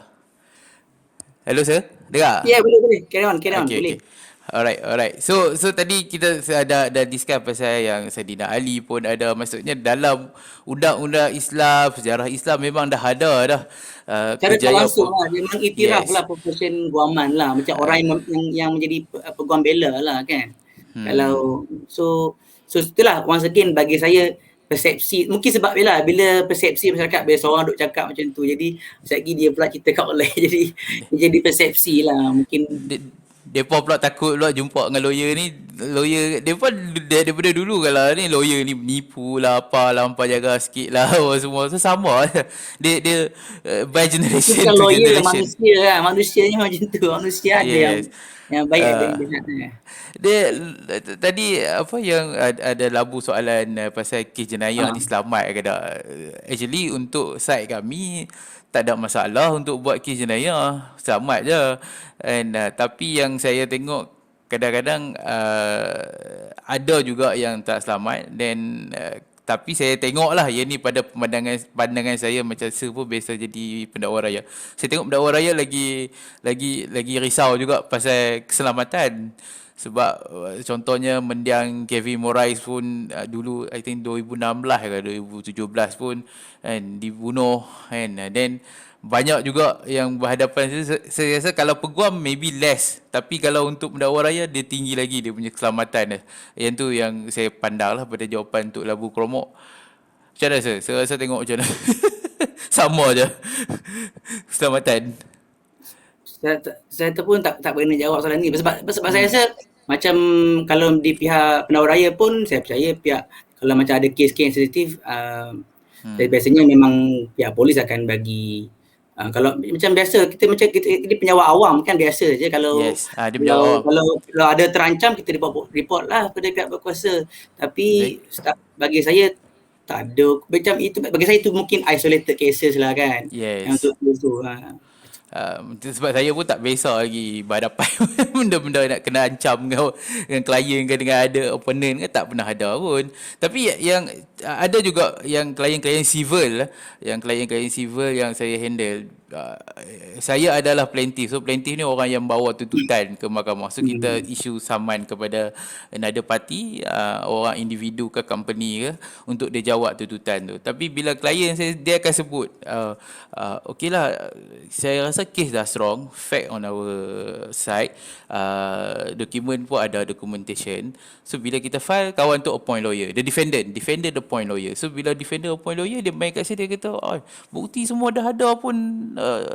Speaker 1: Hello sir, dengar?
Speaker 2: boleh. Carry on, boleh.
Speaker 1: Okay. Alright. So tadi kita dah discuss pasal yang Saidina Ali pun ada, maksudnya dalam undang-undang Islam, sejarah Islam memang dah ada dah
Speaker 2: Cara tak
Speaker 1: kejayaan
Speaker 2: langsung lah, dia memang iktiraf
Speaker 1: yes.
Speaker 2: lah Profession Guaman lah, macam orang yang menjadi peguam bela lah kan. Kalau so itulah once again bagi saya persepsi, mungkin sebab bila persepsi masyarakat bila seorang duk cakap macam tu, jadi sekejap lagi dia pula kita kat oleh jadi persepsi lah mungkin.
Speaker 1: Depa pula takut pula jumpa dengan lawyer ni. Lawyer depa daripada dulu kalau ni lawyer ni nipu lah apalah, hampa jaga sikit lah apa semua. So sama je. Dia by generation
Speaker 2: Bukan
Speaker 1: to
Speaker 2: lawyer lah,
Speaker 1: generation.
Speaker 2: manusia lah, manusianya macam tu, manusia ada
Speaker 1: Yes.
Speaker 2: yang baik ada yang
Speaker 1: Uh,
Speaker 2: jahat.
Speaker 1: dia tadi apa yang ada labu soalan pasal kes jenayah
Speaker 2: Ah.
Speaker 1: ni selamat ke tak? Actually untuk side kami tak ada masalah untuk buat kes jenayah, selamat je. And tapi yang saya tengok kadang-kadang ada juga yang tak selamat, then tapi saya tengok lah yang ni pada pandangan saya macam pun biasa jadi pendakwa raya. Saya tengok pendakwa raya lagi risau juga pasal keselamatan. Sebab contohnya mendiang Kevin Morais pun dulu I think 2016 ke 2017 pun kan dibunuh kan. Then banyak juga yang berhadapan. Saya rasa kalau peguam maybe less, tapi kalau untuk pendakwa raya dia tinggi lagi dia punya keselamatan dia. Yang tu yang saya pandang lah pada jawapan untuk Labu Kromok. Macam mana sir? Saya rasa tengok macam mana. Sama je. Keselamatan.
Speaker 2: Saya tu pun tak berani jawab soalan ni sebab saya rasa macam kalau di pihak pendakwa raya pun saya percaya pihak kalau macam ada kes-kes yang sensitif biasanya memang pihak polis akan bagi kalau macam biasa kita penjawat awam kan biasa je kalau
Speaker 1: Yes. Dia menjawab.
Speaker 2: kalau ada terancam kita report lah kepada pihak berkuasa, tapi bagi saya tak ada macam itu, bagi saya itu mungkin isolated cases lah kan.
Speaker 1: Yes.
Speaker 2: Yang untuk itu
Speaker 1: sebab saya pun tak biasa lagi berhadapan benda-benda nak kena ancam dengan klien ke dengan ada opponent ke, tak pernah ada pun. Tapi yang ada juga yang klien-klien civil, yang saya handle. Saya adalah plaintiff. So plaintiff ni orang yang bawa tuntutan ke mahkamah. So kita issue saman kepada another party, orang individu ke company ke, untuk dia jawab tuntutan tu. Tapi bila klien saya, dia akan sebut okay lah, saya rasa case dah strong, fact on our side, dokumen pun ada documentation. So bila kita file, kawan tu appoint lawyer, the defendant appoint lawyer. So bila defendant appoint lawyer, dia main kat saya, dia kata bukti semua dah ada pun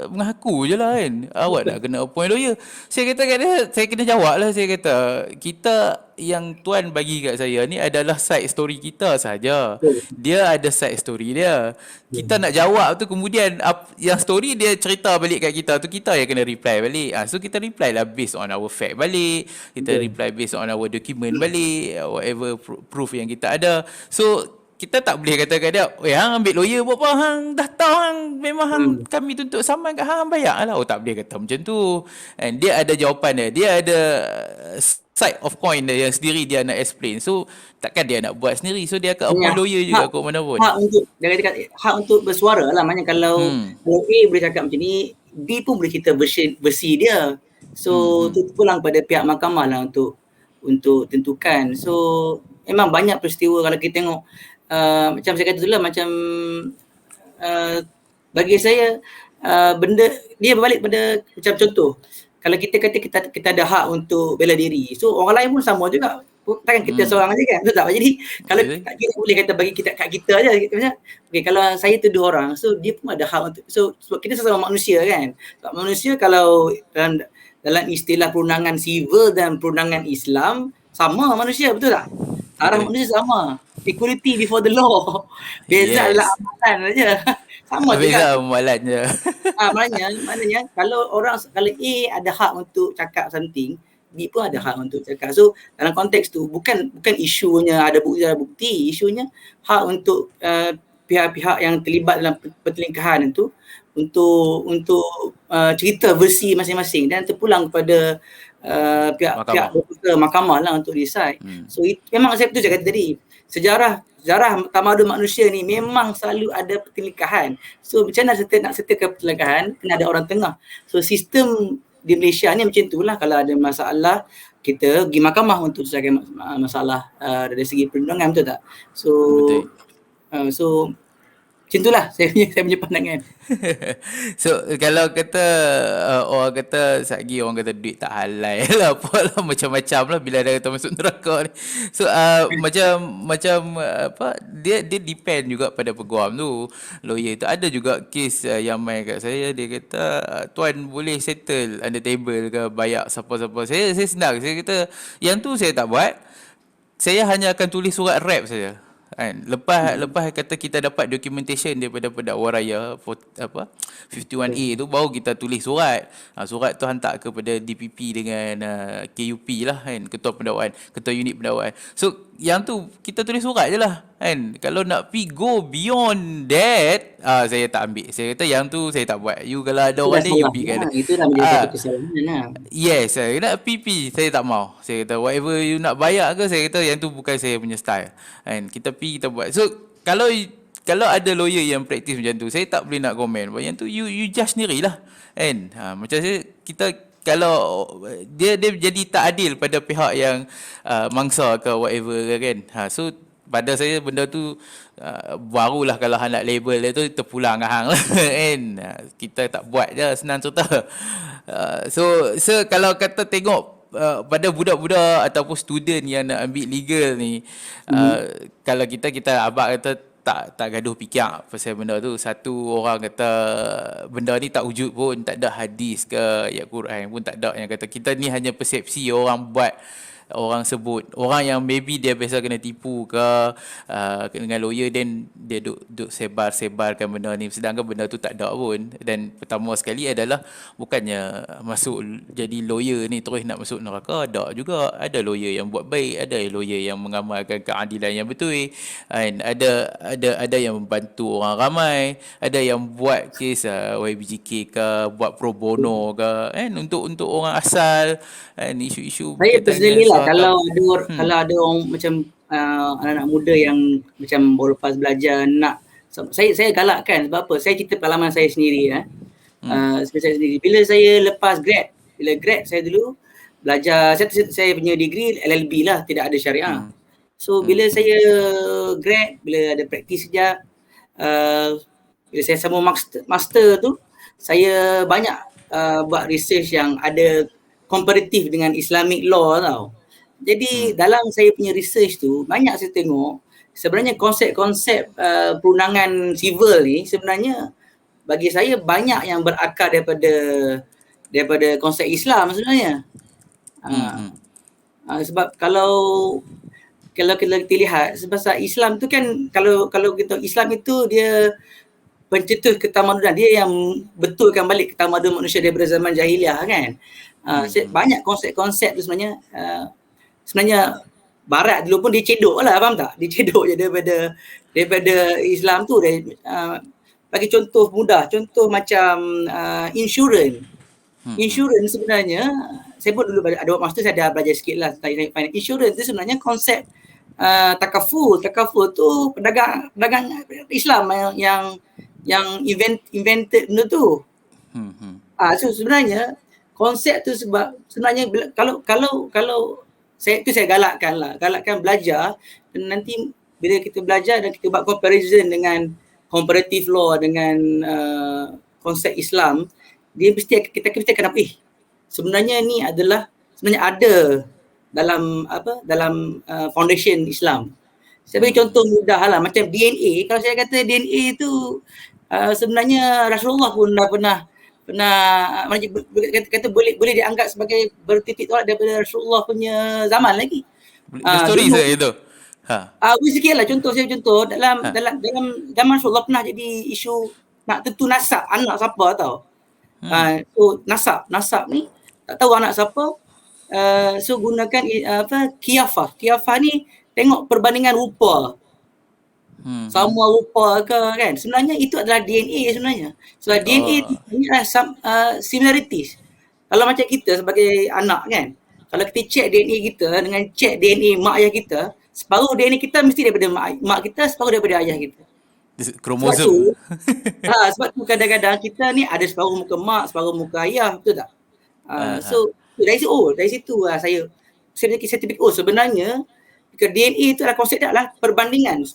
Speaker 1: mengaku je lah kan, awak nak kena appoint lawyer. Saya kata kat dia, saya kena jawab lah. Saya kata kita yang tuan bagi kat saya ni adalah side story kita saja. Dia ada side story dia. Kita nak jawab tu, kemudian yang story dia cerita balik kat kita tu, kita yang kena reply balik. So kita reply lah based on our fact balik. Kita reply based on our document balik, whatever proof yang kita ada. So kita tak boleh kata kat dia, hang ambil lawyer buat apa, hang dah tahu hang memang hang kami tuntut saman kat hang bayar lah. Tak boleh kata macam tu. And dia ada jawapan dia. Dia ada side of coin dia yang sendiri dia nak explain. So takkan dia nak buat sendiri. So dia akan appoint lawyer juga kot mana pun.
Speaker 2: Hak untuk bersuara lah. Maknanya kalau A boleh cakap macam ni, B pun boleh kita versi dia. So tu pulang pada pihak mahkamah lah untuk tentukan. So memang banyak peristiwa kalau kita tengok macam saya kata tu lah, macam bagi saya benda dia berbalik pada macam contoh, kalau kita kata kita ada hak untuk bela diri, so orang lain pun sama juga, takkan kita seorang aja kan, betul tak? Jadi kalau kita boleh kata bagi kita kat kita aja, macam okay, kalau saya tuduh orang, so dia pun ada hak untuk, so sebab kita sesama manusia kan, sebab manusia kalau dalam istilah perundangan sivil dan perundangan Islam sama manusia, betul tak? Arah manusia sama, equality before the law. Beza adalah amalan saja. Sama juga.
Speaker 1: Beza amalan je.
Speaker 2: Maknanya kalau A ada hak untuk cakap something, B pun ada hak untuk cakap. So dalam konteks tu bukan isunya ada bukti, isunya hak untuk pihak-pihak yang terlibat dalam pertelingkahan itu untuk cerita versi masing-masing dan terpulang kepada pihak mahkamah lah untuk decide. So memang saya betul cakap tadi, sejarah tamadun manusia ni memang selalu ada pertelingkahan. So macam mana nak settlekan pertelingkahan, kena ada orang tengah. So sistem di Malaysia ni macam itulah, kalau ada masalah kita pergi mahkamah untuk selesaikan masalah dari segi perundangan, betul tak? So
Speaker 1: Betul.
Speaker 2: so macam itulah saya punya pandangan.
Speaker 1: So kalau kata orang kata satgi orang kata duit tak halal lah apalah macam-macam lah bila dia kata masuk neraka ni. So macam apa dia depend juga pada peguam tu. Lawyer tu ada juga kes yang main kat saya dia kata tuan boleh settle under table ke bayar siapa-siapa. Saya senang saya kata yang tu saya tak buat. Saya hanya akan tulis surat rap saja. Kan lepas kata kita dapat documentation daripada pendakwa raya apa 51A tu baru kita tulis surat. Surat tu hantar kepada DPP dengan KUP lah kan, ketua pendakwaan, ketua unit pendakwaan. So yang tu kita tulis surat je lah kan. Kalau nak pi go beyond that saya tak ambil. Saya kata yang tu saya tak buat. You kalau ada
Speaker 2: Itu dah
Speaker 1: orang ni you
Speaker 2: salah
Speaker 1: bikin.
Speaker 2: lah. Itu dah menjadi satu kesalahan lah.
Speaker 1: Yes, saya nak PP, saya tak mau. Saya kata whatever you nak bayar ke, saya kata yang tu bukan saya punya style. Kan kita pergi kita buat. So kalau ada lawyer yang praktis macam tu, saya tak boleh nak komen. Yang tu you judge sendirilah. Kan? Macam saya kita kalau dia jadi tak adil pada pihak yang mangsa ke whatever ke kan. So pada saya benda tu barulah kalau hang nak label dia tu terpulang dengan hang lah kan. Kita tak buat je senang cerita. So kalau kata tengok pada budak-budak ataupun student yang nak ambil legal ni kalau kita abang kata tak gaduh fikir pasal benda tu. Satu orang kata benda ni tak wujud pun, tak ada hadis ke ayat Quran pun tak ada yang kata. Kita ni hanya persepsi orang buat, orang sebut, orang yang maybe dia biasa kena tipu ke dengan lawyer dan dia duk sebarkan benda ni, sedangkan benda tu tak ada pun. Dan pertama sekali adalah bukannya masuk jadi lawyer ni terus nak masuk neraka. Ada lawyer yang buat baik, ada lawyer yang mengamalkan keadilan yang betul, and ada yang membantu orang ramai, ada yang buat kes YBJK ke, buat pro bono ke kan, untuk orang asal kan, isu-isu
Speaker 2: Saya
Speaker 1: berkaitan
Speaker 2: personally
Speaker 1: dengan
Speaker 2: lah,
Speaker 1: suaka.
Speaker 2: kalau ada orang macam anak-anak muda yang macam baru lepas belajar nak, saya galakkan. Sebab apa? Saya cerita pengalaman saya sendiri saya sendiri. Bila saya lepas grad, saya dulu belajar, saya punya degree LLB lah, tidak ada syariah. So bila saya grad, bila ada praktis sekejap, bila saya sambung master tu, saya banyak buat research yang ada komparatif dengan Islamic law tau. Jadi dalam saya punya research tu, banyak saya tengok sebenarnya konsep-konsep perundangan civil ni sebenarnya bagi saya banyak yang berakar daripada konsep Islam sebenarnya. Sebab kalau kita lihat, sebab Islam tu kan, kalau kita Islam itu dia pencetus ketamadunan, dia yang betulkan balik ketamadunan manusia daripada zaman jahiliah kan. Banyak konsep-konsep tu sebenarnya Barat dulu pun dicedok lah, faham tak? Dicedok je daripada Islam tu. Bagi contoh mudah, contoh macam insurans. Insurans sebenarnya, saya pun dulu ada buat master, saya dah belajar sikit lah tentang finance. Insurans tu sebenarnya konsep takaful. Takaful tu pedagang Islam yang invented benda tu. So sebenarnya konsep tu, sebab sebenarnya kalau saya galakkan belajar, dan nanti bila kita belajar dan kita buat comparison dengan comparative law dengan konsep Islam, kita mesti akan sebenarnya ni adalah sebenarnya ada dalam foundation Islam. Saya bagi contoh mudah lah, macam DNA. Kalau saya kata DNA tu sebenarnya Rasulullah pun dah pernah kata boleh dianggap sebagai bertitik tolak daripada Rasulullah punya zaman lagi.
Speaker 1: Story saya itu.
Speaker 2: Sikit lah contoh dalam zaman Rasulullah pernah jadi isu nak tentu nasab anak siapa tau. So nasab ni tak tahu anak siapa. So gunakan Qiyafah. Qiyafah ni tengok perbandingan rupa. Sama rupa ke kan. Sebenarnya itu adalah DNA sebenarnya. Sebab DNA ni adalah similarities. Kalau macam kita sebagai anak kan, kalau kita check DNA kita dengan check DNA mak ayah kita, separuh DNA kita mesti daripada mak kita, separuh daripada ayah kita.
Speaker 1: Kromosom.
Speaker 2: Sebab tu kadang-kadang kita ni ada separuh muka mak, separuh muka ayah, betul tak? So dari situ lah saintifik, oh sebenarnya ke DNA itu adalah konsep dia adalah perbandingan.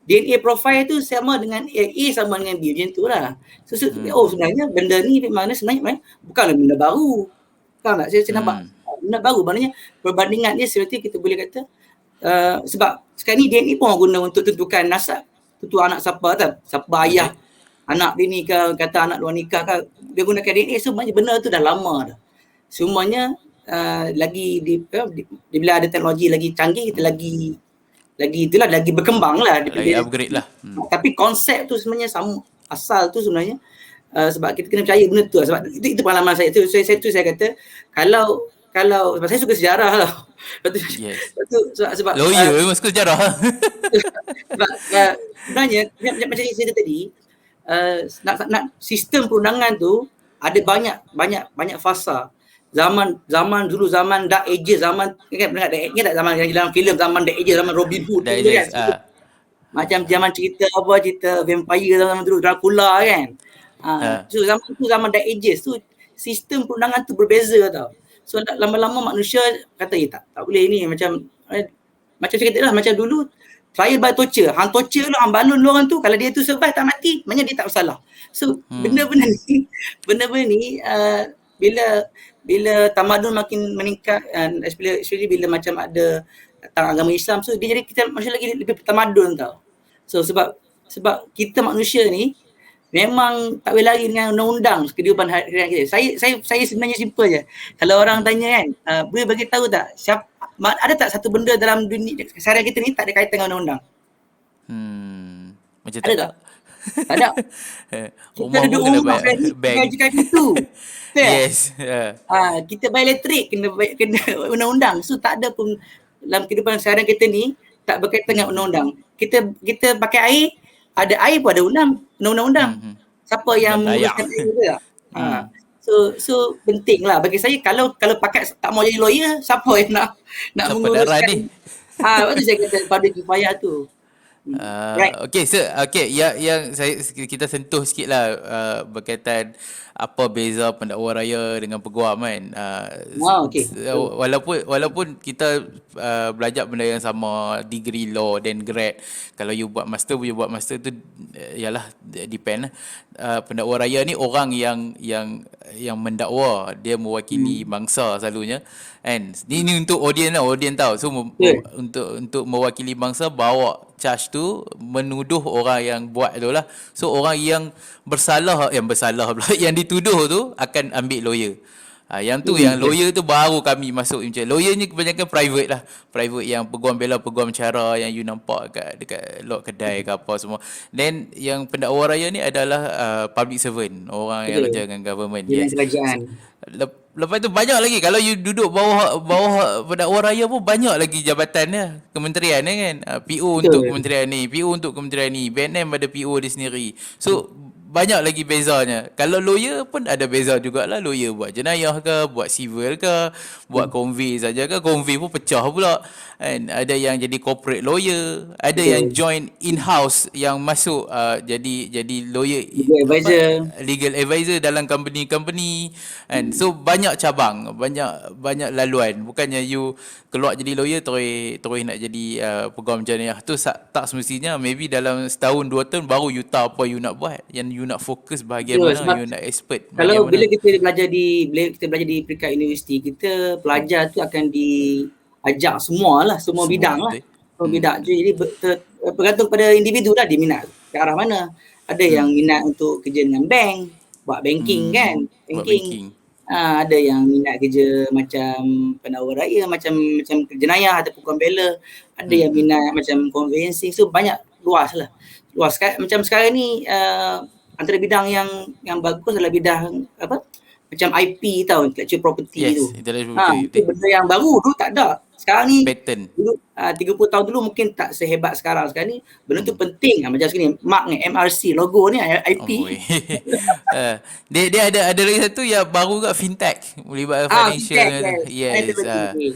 Speaker 2: DNA profile tu sama dengan A sama dengan B, macam tu lah. So, oh sebenarnya benda ni sebenarnya bukanlah benda baru. Faham tak? Saya nampak benda baru, maknanya perbandingan dia seperti kita boleh kata sebab sekarang ni DNA pun orang guna untuk tentukan nasab, tentu anak siapa ayah anak bini ke, kata anak luar nikah ke, dia gunakan DNA. So maknanya benda tu dah lama dah. Semuanya lagi bila ada teknologi lagi canggih, kita lagi berkembang lah.
Speaker 1: Lagi upgrade lah.
Speaker 2: Tapi konsep tu sebenarnya sama, asal tu sebenarnya sebab kita kena percaya benda tu lah. Sebab itu pengalaman saya. Saya kata kalau sebab saya suka sejarah lah. Sebab
Speaker 1: lawyer memang suka sejarah.
Speaker 2: sebab sebenarnya macam yang saya kata tadi, nak sistem perundangan tu ada banyak fasa. Zaman dulu, zaman Dark Ages, zaman kan pernah ingat tak zaman yang dalam filem zaman Dark Ages, zaman Robin Hood tu kan. Macam zaman cerita vampire zaman dulu, Dracula kan. So zaman Dark Ages tu sistem perundangan tu berbeza tau. So lama-lama manusia kata tak boleh ni, macam saya kata lah, macam dulu trial by torture, hang torture lu, hang balun lu orang tu, kalau dia tu survive tak mati, maknanya dia tak bersalah. So benda-benda ni bila tamadun makin meningkat, especially bila macam ada datang agama Islam, so dia jadi kita manusia lagi lebih tamadun tau. So sebab kita manusia ni memang tak boleh lari dengan undang-undang kehidupan harian kita. Saya sebenarnya simple je. Kalau orang tanya kan, boleh bagi tahu tak ada tak satu benda dalam dunia seharian kita ni tak ada kaitan dengan undang-undang?
Speaker 1: Macam
Speaker 2: ada tak? Tak ada. Kita duduk rumah gajikan itu.
Speaker 1: Yes.
Speaker 2: Kita bayar elektrik kena undang-undang. So tak ada pun dalam kehidupan seharian kita ni tak berkaitan dengan undang-undang. Kita pakai air, ada air pun ada undang-undang. Siapa yang menguruskan air tu tak? So penting lah bagi saya, kalau pakai tak mau jadi lawyer, siapa yang nak menguruskan
Speaker 1: ni?
Speaker 2: Waktu saya kata pada kifayah tu. Right.
Speaker 1: Okay, yang kita sentuh sikit lah berkaitan apa beza pendakwa raya dengan peguam kan. Walaupun kita belajar benda yang sama, degree law dan grad. Kalau you buat master tu ialah depend lah. Pendakwa raya ni orang yang mendakwa, dia mewakili bangsa selalunya. And ini untuk audience tahu. So untuk mewakili bangsa, bawa charge tu, menuduh orang yang buat tu lah. So orang yang bersalah pula, yang dituduh tu akan ambil lawyer. Yang tu yang lawyer tu baru kami masuk macam. Lawyer ni kebanyakan private lah. Private yang peguam bela, peguam cara yang you nampak dekat lot kedai ke apa semua. Then yang pendakwa raya ni adalah public servant, orang yang kerja dengan government.
Speaker 2: Yes. Kerajaan.
Speaker 1: Lepas tu banyak lagi, kalau you duduk bawah pendakwa raya pun banyak lagi jabatan dia, kementerian dia kan. PO untuk kementerian ni, PO untuk kementerian ni, BNM ada PO dia sendiri. So banyak lagi bezanya. Kalau lawyer pun ada beza jugalah. Lawyer buat jenayah ke, buat civil ke, buat convey saja ke, convey pun pecah pula. And ada yang jadi corporate lawyer, ada yang join in-house, yang masuk jadi lawyer, legal advisor dalam company. And so banyak cabang, banyak laluan. Bukannya you keluar jadi lawyer terus nak jadi peguam jenayah. Tu tak semestinya. Maybe dalam setahun 2 tahun baru you tahu apa you nak buat, yang you nak fokus bahagian mana, you nak expert.
Speaker 2: Kalau bila kita belajar di peringkat universiti, kita pelajar tu akan diajak semua bidang lah. Semua bidang. Jadi bergantung pada individu lah, dia minat ke arah mana. Ada yang minat untuk kerja dengan bank, buat banking kan. Banking. Ada yang minat kerja macam pendakwa raya, macam jenayah atau peguam bela. Ada yang minat macam conveyancing. So banyak, luas lah. Macam sekarang ni antara bidang yang bagus adalah bidang macam IP tau, intellectual property tu. Itu benda yang baru, dulu tak ada. Sekarang ni
Speaker 1: Pattern.
Speaker 2: dulu 30 tahun dulu mungkin tak sehebat sekarang. Sekarang ni benda tu penting. Macam segini mark ni MRC logo ni IP.
Speaker 1: Oh, dia ada lagi satu yang baru kat fintech, melibatkan financial
Speaker 2: Fintech,
Speaker 1: dengan tu.
Speaker 2: yes.
Speaker 1: Yes,
Speaker 2: Itu penting.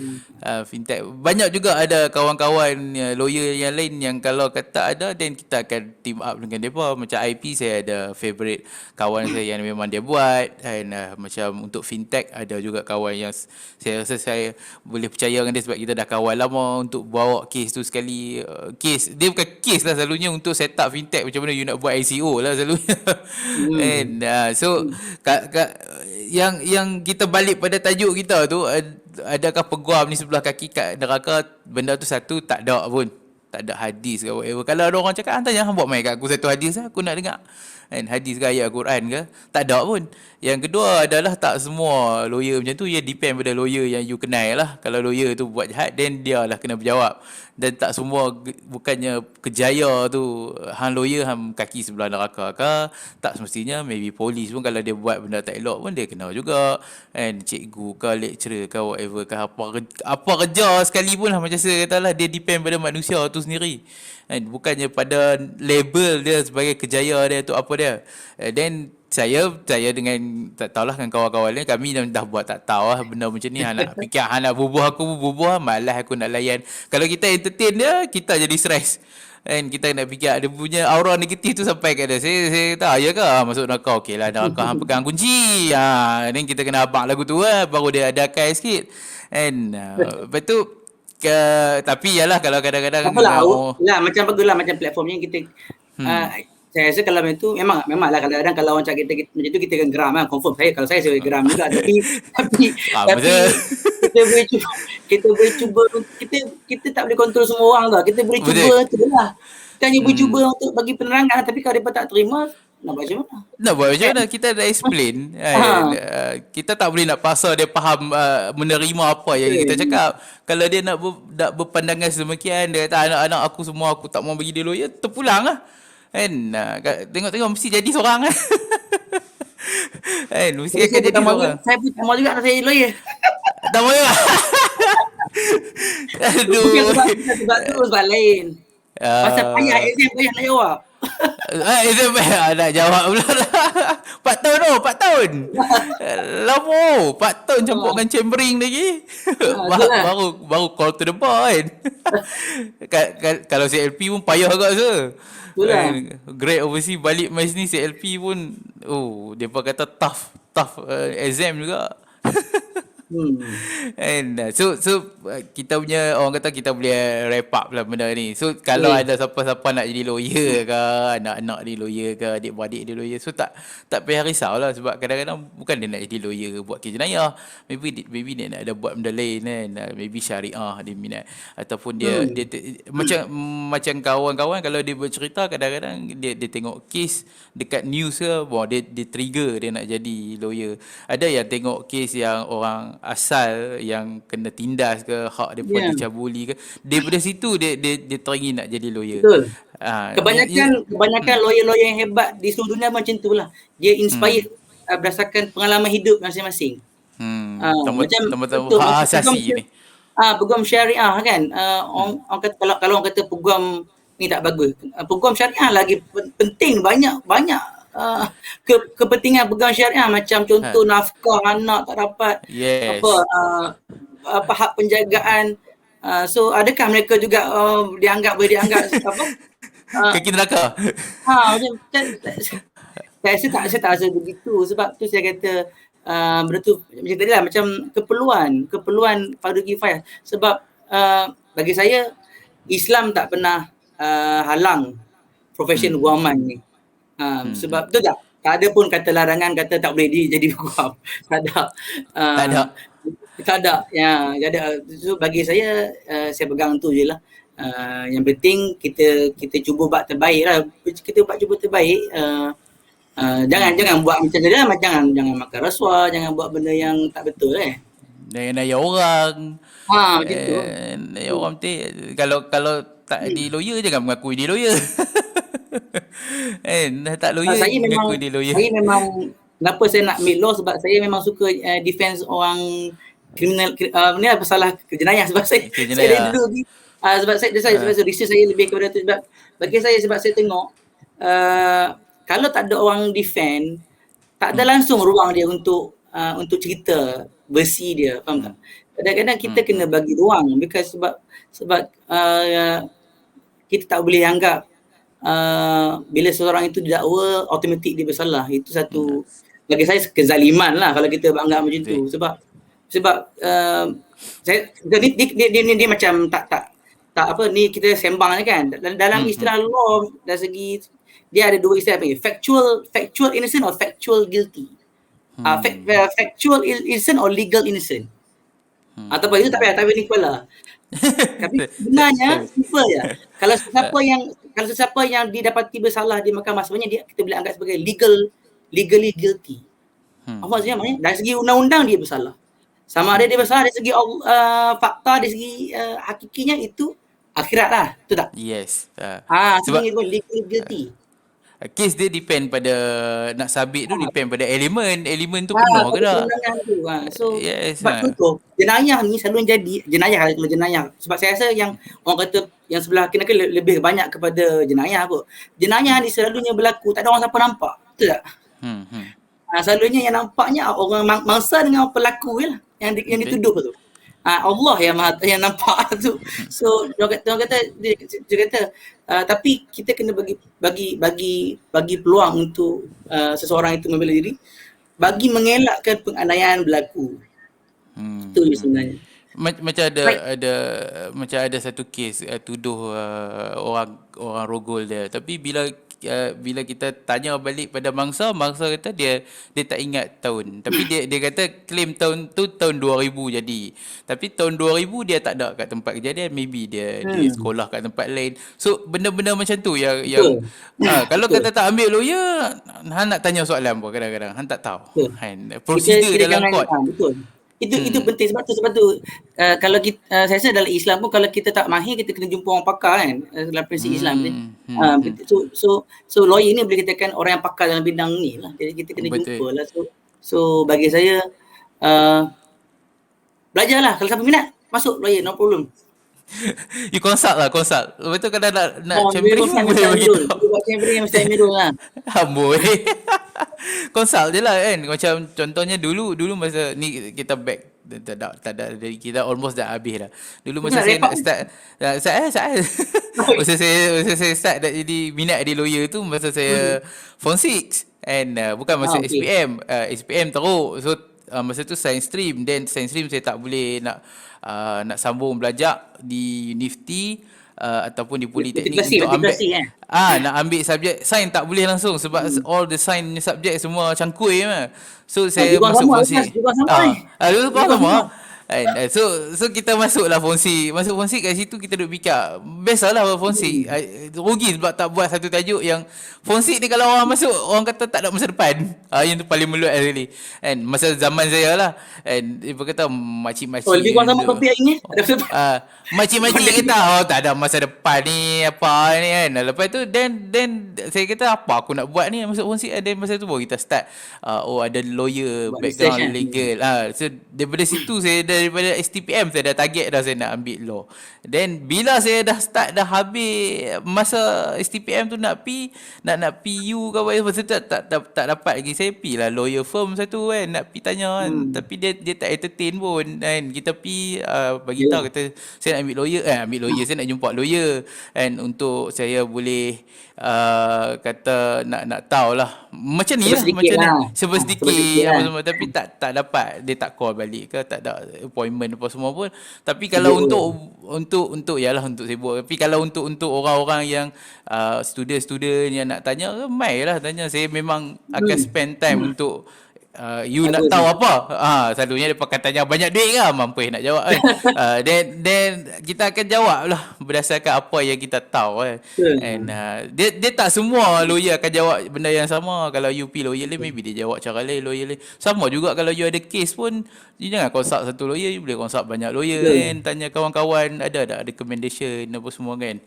Speaker 1: fintech. Banyak juga ada kawan-kawan lawyer yang lain yang kalau kata ada, then kita akan team up dengan depa. Macam IP saya ada favorite kawan saya yang memang dia buat, dan macam untuk fintech ada juga kawan yang saya rasa saya boleh percaya dengan dia sebab kita dah kawan lama untuk bawa kes tu sekali. Kes dia bukan kes lah, selalunya untuk set up fintech macam mana you nak buat ICO lah selalunya. And
Speaker 2: Hmm.
Speaker 1: so yang kita balik pada tajuk kita tu, adakah peguam ni sebelah kaki kat neraka, benda tu satu tak ada pun, tak ada hadis ke whatever. Kalau ada orang cakap hantar jangan buat main kat aku satu hadis lah, aku nak dengar kan, hadis ke ayat Al-Quran ke, tak ada pun. Yang kedua adalah tak semua lawyer macam tu, ia depend pada lawyer yang you kenal lah. Kalau lawyer tu buat jahat, then dia lah kena berjawab. Dan tak semua, bukannya kejaya tu hang lawyer hang kaki sebelah neraka ke, tak semestinya. Maybe polis pun kalau dia buat benda tak elok pun dia kena juga, and cikgu ke lecturer ke whatever ke, apa kerja sekalipun lah, macam saya kata lah, dia depend pada manusia tu sendiri, and bukannya pada label dia sebagai kejaya dia tu apa dia. Then saya dengan tak tahulah, dengan kawan-kawan lain, kami dah buat tak tahu lah benda macam ni. Hang nak fikir, hang nak bubuh aku bubuh, malas aku nak layan. Kalau kita entertain dia, kita jadi stress. And kita nak fikir dia punya aura negatif tu sampai kat dia. Saya kata, ya ke masuk neraka? Okey lah, neraka hang pegang kunci. Then kita kena abang lagu tu baru dia ada akal sikit. And lepas tu tapi yalah, kalau kadang-kadang
Speaker 2: Apalah,
Speaker 1: oh,
Speaker 2: macam baguslah macam platform ni kita saya rasa kalau macam tu memanglah kadang-kadang kalau orang cakap kita macam tu kita akan geram kan, confirm saya boleh geram juga, tapi
Speaker 1: betul.
Speaker 2: kita boleh cuba kita tak boleh kontrol semua orang tau. Kita boleh cuba
Speaker 1: Betul.
Speaker 2: tu lah. Kita hanya boleh cuba untuk bagi penerangan, tapi kalau depa tak terima nak buat macam mana?
Speaker 1: Nak buat macam mana? Kita dah explain kan? Kita tak boleh nak paksa dia faham, menerima apa yang kita cakap. Kalau dia nak berpandangan sedemikian, dia kata anak-anak aku semua aku tak mau bagi dia lawyer, terpulang lah kan. Tengok-tengok mesti jadi seorang kan. Kan mesti akan jadi seorang.
Speaker 2: Saya pun tak mau juga nak saya lawyer.
Speaker 1: Tak mau juga.
Speaker 2: Bukan
Speaker 1: Aduh.
Speaker 2: sebab tu, sebab lain. Pasal payah exam, payah nak jawab.
Speaker 1: Itu nak jawab pula lah. 4 tahun tu, 4 tahun. Lama, 4 tahun campur dengan chambering lagi. baru call to the bar kan. Kalau CLP pun payah agak se. Grade overseas balik mai sini CLP pun, depa kata tough exam juga. And so kita punya, orang kata kita boleh wrap up lah benda ni. So kalau ada siapa-siapa nak jadi lawyer ke, anak-anak dia lawyer ke, adik-beradik dia lawyer, so tak payah risau lah. Sebab kadang-kadang bukan dia nak jadi lawyer buat kes jenayah, maybe dia nak ada buat benda lain kan. Maybe syariah dia minat, ataupun dia macam kawan-kawan kalau dia bercerita, kadang-kadang dia tengok kes dekat news ke, dia trigger dia nak jadi lawyer. Ada yang tengok kes yang orang asal yang kena tindas ke, hak dia pun dicabuli ke, daripada situ dia teringin nak jadi lawyer.
Speaker 2: Betul. Kebanyakan lawyer-lawyer yang hebat di seluruh dunia macam itulah. Dia inspired berdasarkan pengalaman hidup masing-masing. Macam
Speaker 1: hak asasi ni.
Speaker 2: Peguam syariah kan. Orang kata, kalau orang kata peguam ni tak bagus, peguam syariah lagi penting. Banyak kepentingan peguam syariah, macam contoh nafkah anak tak dapat, apa hak penjagaan. So adakah mereka juga boleh dianggap apa
Speaker 1: kaki neraka?
Speaker 2: Macam saya tak rasa begitu. Sebab tu saya kata benda tu macam tadi lah, macam keperluan fardu kifayah. Sebab bagi saya Islam tak pernah halang profession guaman ni. Sebab tu tak ada pun kata larangan, kata tak boleh jadi guam. Tak ada. Ya, so bagi saya pegang tu je lah. Yang penting kita cuba buat terbaik lah. Kita cuba terbaik. Jangan buat macam tadi lah, jangan makan rasuah, jangan buat benda yang tak betul
Speaker 1: Jangan naya orang.
Speaker 2: Macam tu.
Speaker 1: Naya orang kalau tak di lawyer, jangan mengaku di lawyer. Tak lawyer,
Speaker 2: saya memang kenapa saya nak make law, sebab saya memang suka defense orang ni lah masalah jenayah sebab
Speaker 1: Kes
Speaker 2: saya dari
Speaker 1: jenayah.
Speaker 2: dulu sebab saya research saya lebih kepada tu sebab bagi saya sebab saya tengok kalau tak ada orang defend tak ada langsung ruang dia untuk cerita versi dia, faham tak? Kadang-kadang kita kena bagi ruang because sebab kita tak boleh anggap bila seseorang itu didakwa automatik dia bersalah. Itu satu bagi saya kezaliman lah kalau kita anggap macam tu.
Speaker 1: Betul.
Speaker 2: Sebab dia macam tak apa ni kita sembang ni kan. Dalam istilah law dari segi dia ada dua istilah panggil factual innocent or factual guilty. Factual innocent or legal innocent. Ataupun itu tak payah ni kepala. Tapi sebenarnya simple je. Kalau sesiapa yang didapati bersalah di mahkamah sebenarnya kita boleh anggap sebagai legally guilty. Apa maksudnya? Dari segi undang-undang dia bersalah. Sama ada dia bersalah dari segi fakta, dari segi hakikinya itu akhirat lah. Betul tak?
Speaker 1: Yes.
Speaker 2: Sebab legally guilty.
Speaker 1: Kes dia depend pada nak sabit tu depend pada elemen tu penuh ke tak.
Speaker 2: So
Speaker 1: Yes.
Speaker 2: sebab contoh jenayah ni selalu jadi jenayah sebab saya rasa yang orang kata yang sebelah kena lebih banyak kepada jenayah kot. Jenayah ni selalunya berlaku tak ada orang siapa nampak. Betul tak? Selalunya yang nampaknya orang mangsa dengan pelaku je lah yang dituduh tu. Allah yang nampak tu. So dia kata tapi kita kena bagi peluang untuk seseorang itu membela diri bagi mengelakkan penganiayaan berlaku. Itu sebenarnya.
Speaker 1: Macam ada satu kes tuduh orang rogol dia, tapi bila kita tanya balik pada mangsa kata dia tak ingat tahun, tapi dia kata claim tahun tu tahun 2000 jadi, tapi tahun 2000 dia tak ada kat tempat kejadian, maybe dia sekolah kat tempat lain. So benda-benda macam tu yang kalau kata tak ambil lawyer, han nak tanya soalan apa kadang-kadang han tak tahu kan prosedur dalam court.
Speaker 2: Betul. Itu penting sebab tu kalau kita saya rasa dalam Islam pun kalau kita tak mahir kita kena jumpa orang pakar kan dalam prinsip Islam ni. So lawyer ni boleh katakan orang yang pakar dalam bidang ni lah. Jadi kita kena jumpa lah. So bagi saya belajarlah kalau siapa minat masuk lawyer no problem.
Speaker 1: You consult. Lepas tu kadang nak chambering boleh bagi tahu.
Speaker 2: Buat chambering mesti Amirul lah.
Speaker 1: Boleh. Consult je lah kan. Macam contohnya dulu masa ni kita back tak ada dari kita almost dah habis dah. Dulu masa saya nak start masa saya start nak jadi minat di lawyer tu masa saya form 6 and bukan masa SPM. SPM teruk. So masa tu science stream, then science stream saya tak boleh nak sambung belajar di Nifty ataupun di Politeknik untuk ambil nak ambil subjek sains tak boleh langsung sebab all the science subjek semua cangkui so saya masuk fungsi sama so kita masuklah fungsi kat situ kita duk fikir best lah fungsi rugi sebab tak buat satu tajuk yang fungsi ni kalau orang masuk orang kata tak ada masa depan yang tu paling meluat sekali and masa zaman saya lah and dia kata makcik-makcik
Speaker 2: lebih kurang sama topik hari ni
Speaker 1: makcik-makcik kata tak ada masa depan ni apa ni kan lepas tu then saya kata apa aku nak buat ni masuk fungsi dan masa tu baru kita start ada lawyer buat background legal so daripada situ saya daripada STPM saya dah target dah saya nak ambil law. Then bila saya dah start dah habis masa STPM tu nak PU ke apa masa tu tak dapat lagi saya pi lah lawyer firm satu kan nak pi tanya kan tapi dia tak entertain pun kan kita pi bagi tahu kata saya nak ambil lawyer saya nak jumpa lawyer and untuk saya boleh kata nak tahulah macam ni lah macam ni sedikit apa semua tapi tak dapat dia tak call balik ke tak ada appointment apa semua pun tapi kalau untuk yalah untuk sibuk tapi kalau untuk orang-orang yang student yang nak tanya mai lah tanya saya memang akan spend time untuk you nak tahu apa selalunya dia pakai tanya banyak duit ke mampu nak jawab kan then kita akan jawab lah berdasarkan apa yang kita tahu and dia tak semua lawyer akan jawab benda yang sama kalau you pergi lawyer lain maybe dia jawab cara lain lawyer lain sama juga kalau you ada case pun you jangan consult satu lawyer you boleh consult banyak lawyer kan tanya kawan-kawan ada recommendation apa semua kan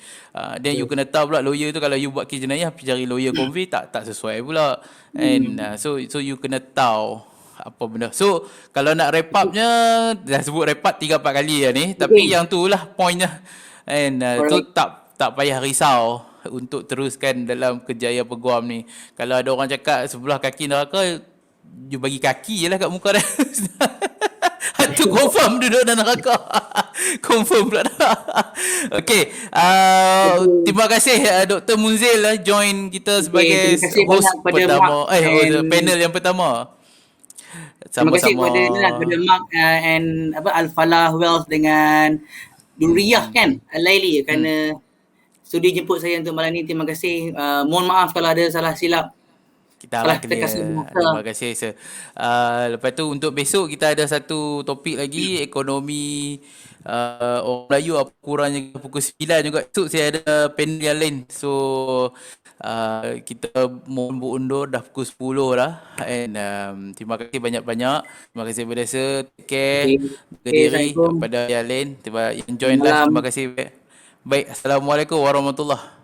Speaker 1: then you kena tahu pula lawyer tu kalau you buat kes jenayah pergi cari lawyer convict tak sesuai pula and so you kena tahu apa benda. So, kalau nak wrap upnya, dah sebut wrap up 3-4 kali lah ni. Tapi
Speaker 2: Okay,
Speaker 1: yang tu lah pointnya. And tu
Speaker 2: correct.
Speaker 1: tak payah risau untuk teruskan dalam kerjaya peguam ni. Kalau ada orang cakap sebelah kaki neraka, you bagi kaki je lah kat muka dia. Hantu confirm duduk dalam neraka. Confirm pula dah. Okay.
Speaker 2: Okay,
Speaker 1: Terima kasih Dr. Munzil join kita
Speaker 2: okay.
Speaker 1: sebagai
Speaker 2: Terima kasih banyak
Speaker 1: host
Speaker 2: kepada Mark
Speaker 1: pertama.
Speaker 2: and
Speaker 1: Panel yang pertama.
Speaker 2: terima kasih
Speaker 1: Sama-sama.
Speaker 2: kepada Mark and apa Al-Falah Wealth dengan Duriyah kan Al-Laili kerana sudi jemput saya untuk malam ni. Terima kasih. Mohon maaf kalau ada salah silap,
Speaker 1: Kita
Speaker 2: salah
Speaker 1: harap
Speaker 2: terkasih
Speaker 1: clear.
Speaker 2: bahasa.
Speaker 1: Terima kasih sir. Lepas tu untuk besok kita ada satu topik lagi, ekonomi orang Melayu apa kurangnya pukul 9 juga. Esok saya ada panel yang lain. So kita mohon berundur dah pukul 10 lah. And terima kasih banyak-banyak. Terima kasih kepada sir. Take care.
Speaker 2: Okay.
Speaker 1: Jaga
Speaker 2: Okay,
Speaker 1: diri.
Speaker 2: Assalamualaikum.
Speaker 1: Kepada yang lain. Yang join live.
Speaker 2: Malam.
Speaker 1: Terima kasih. Baik. Assalamualaikum warahmatullahi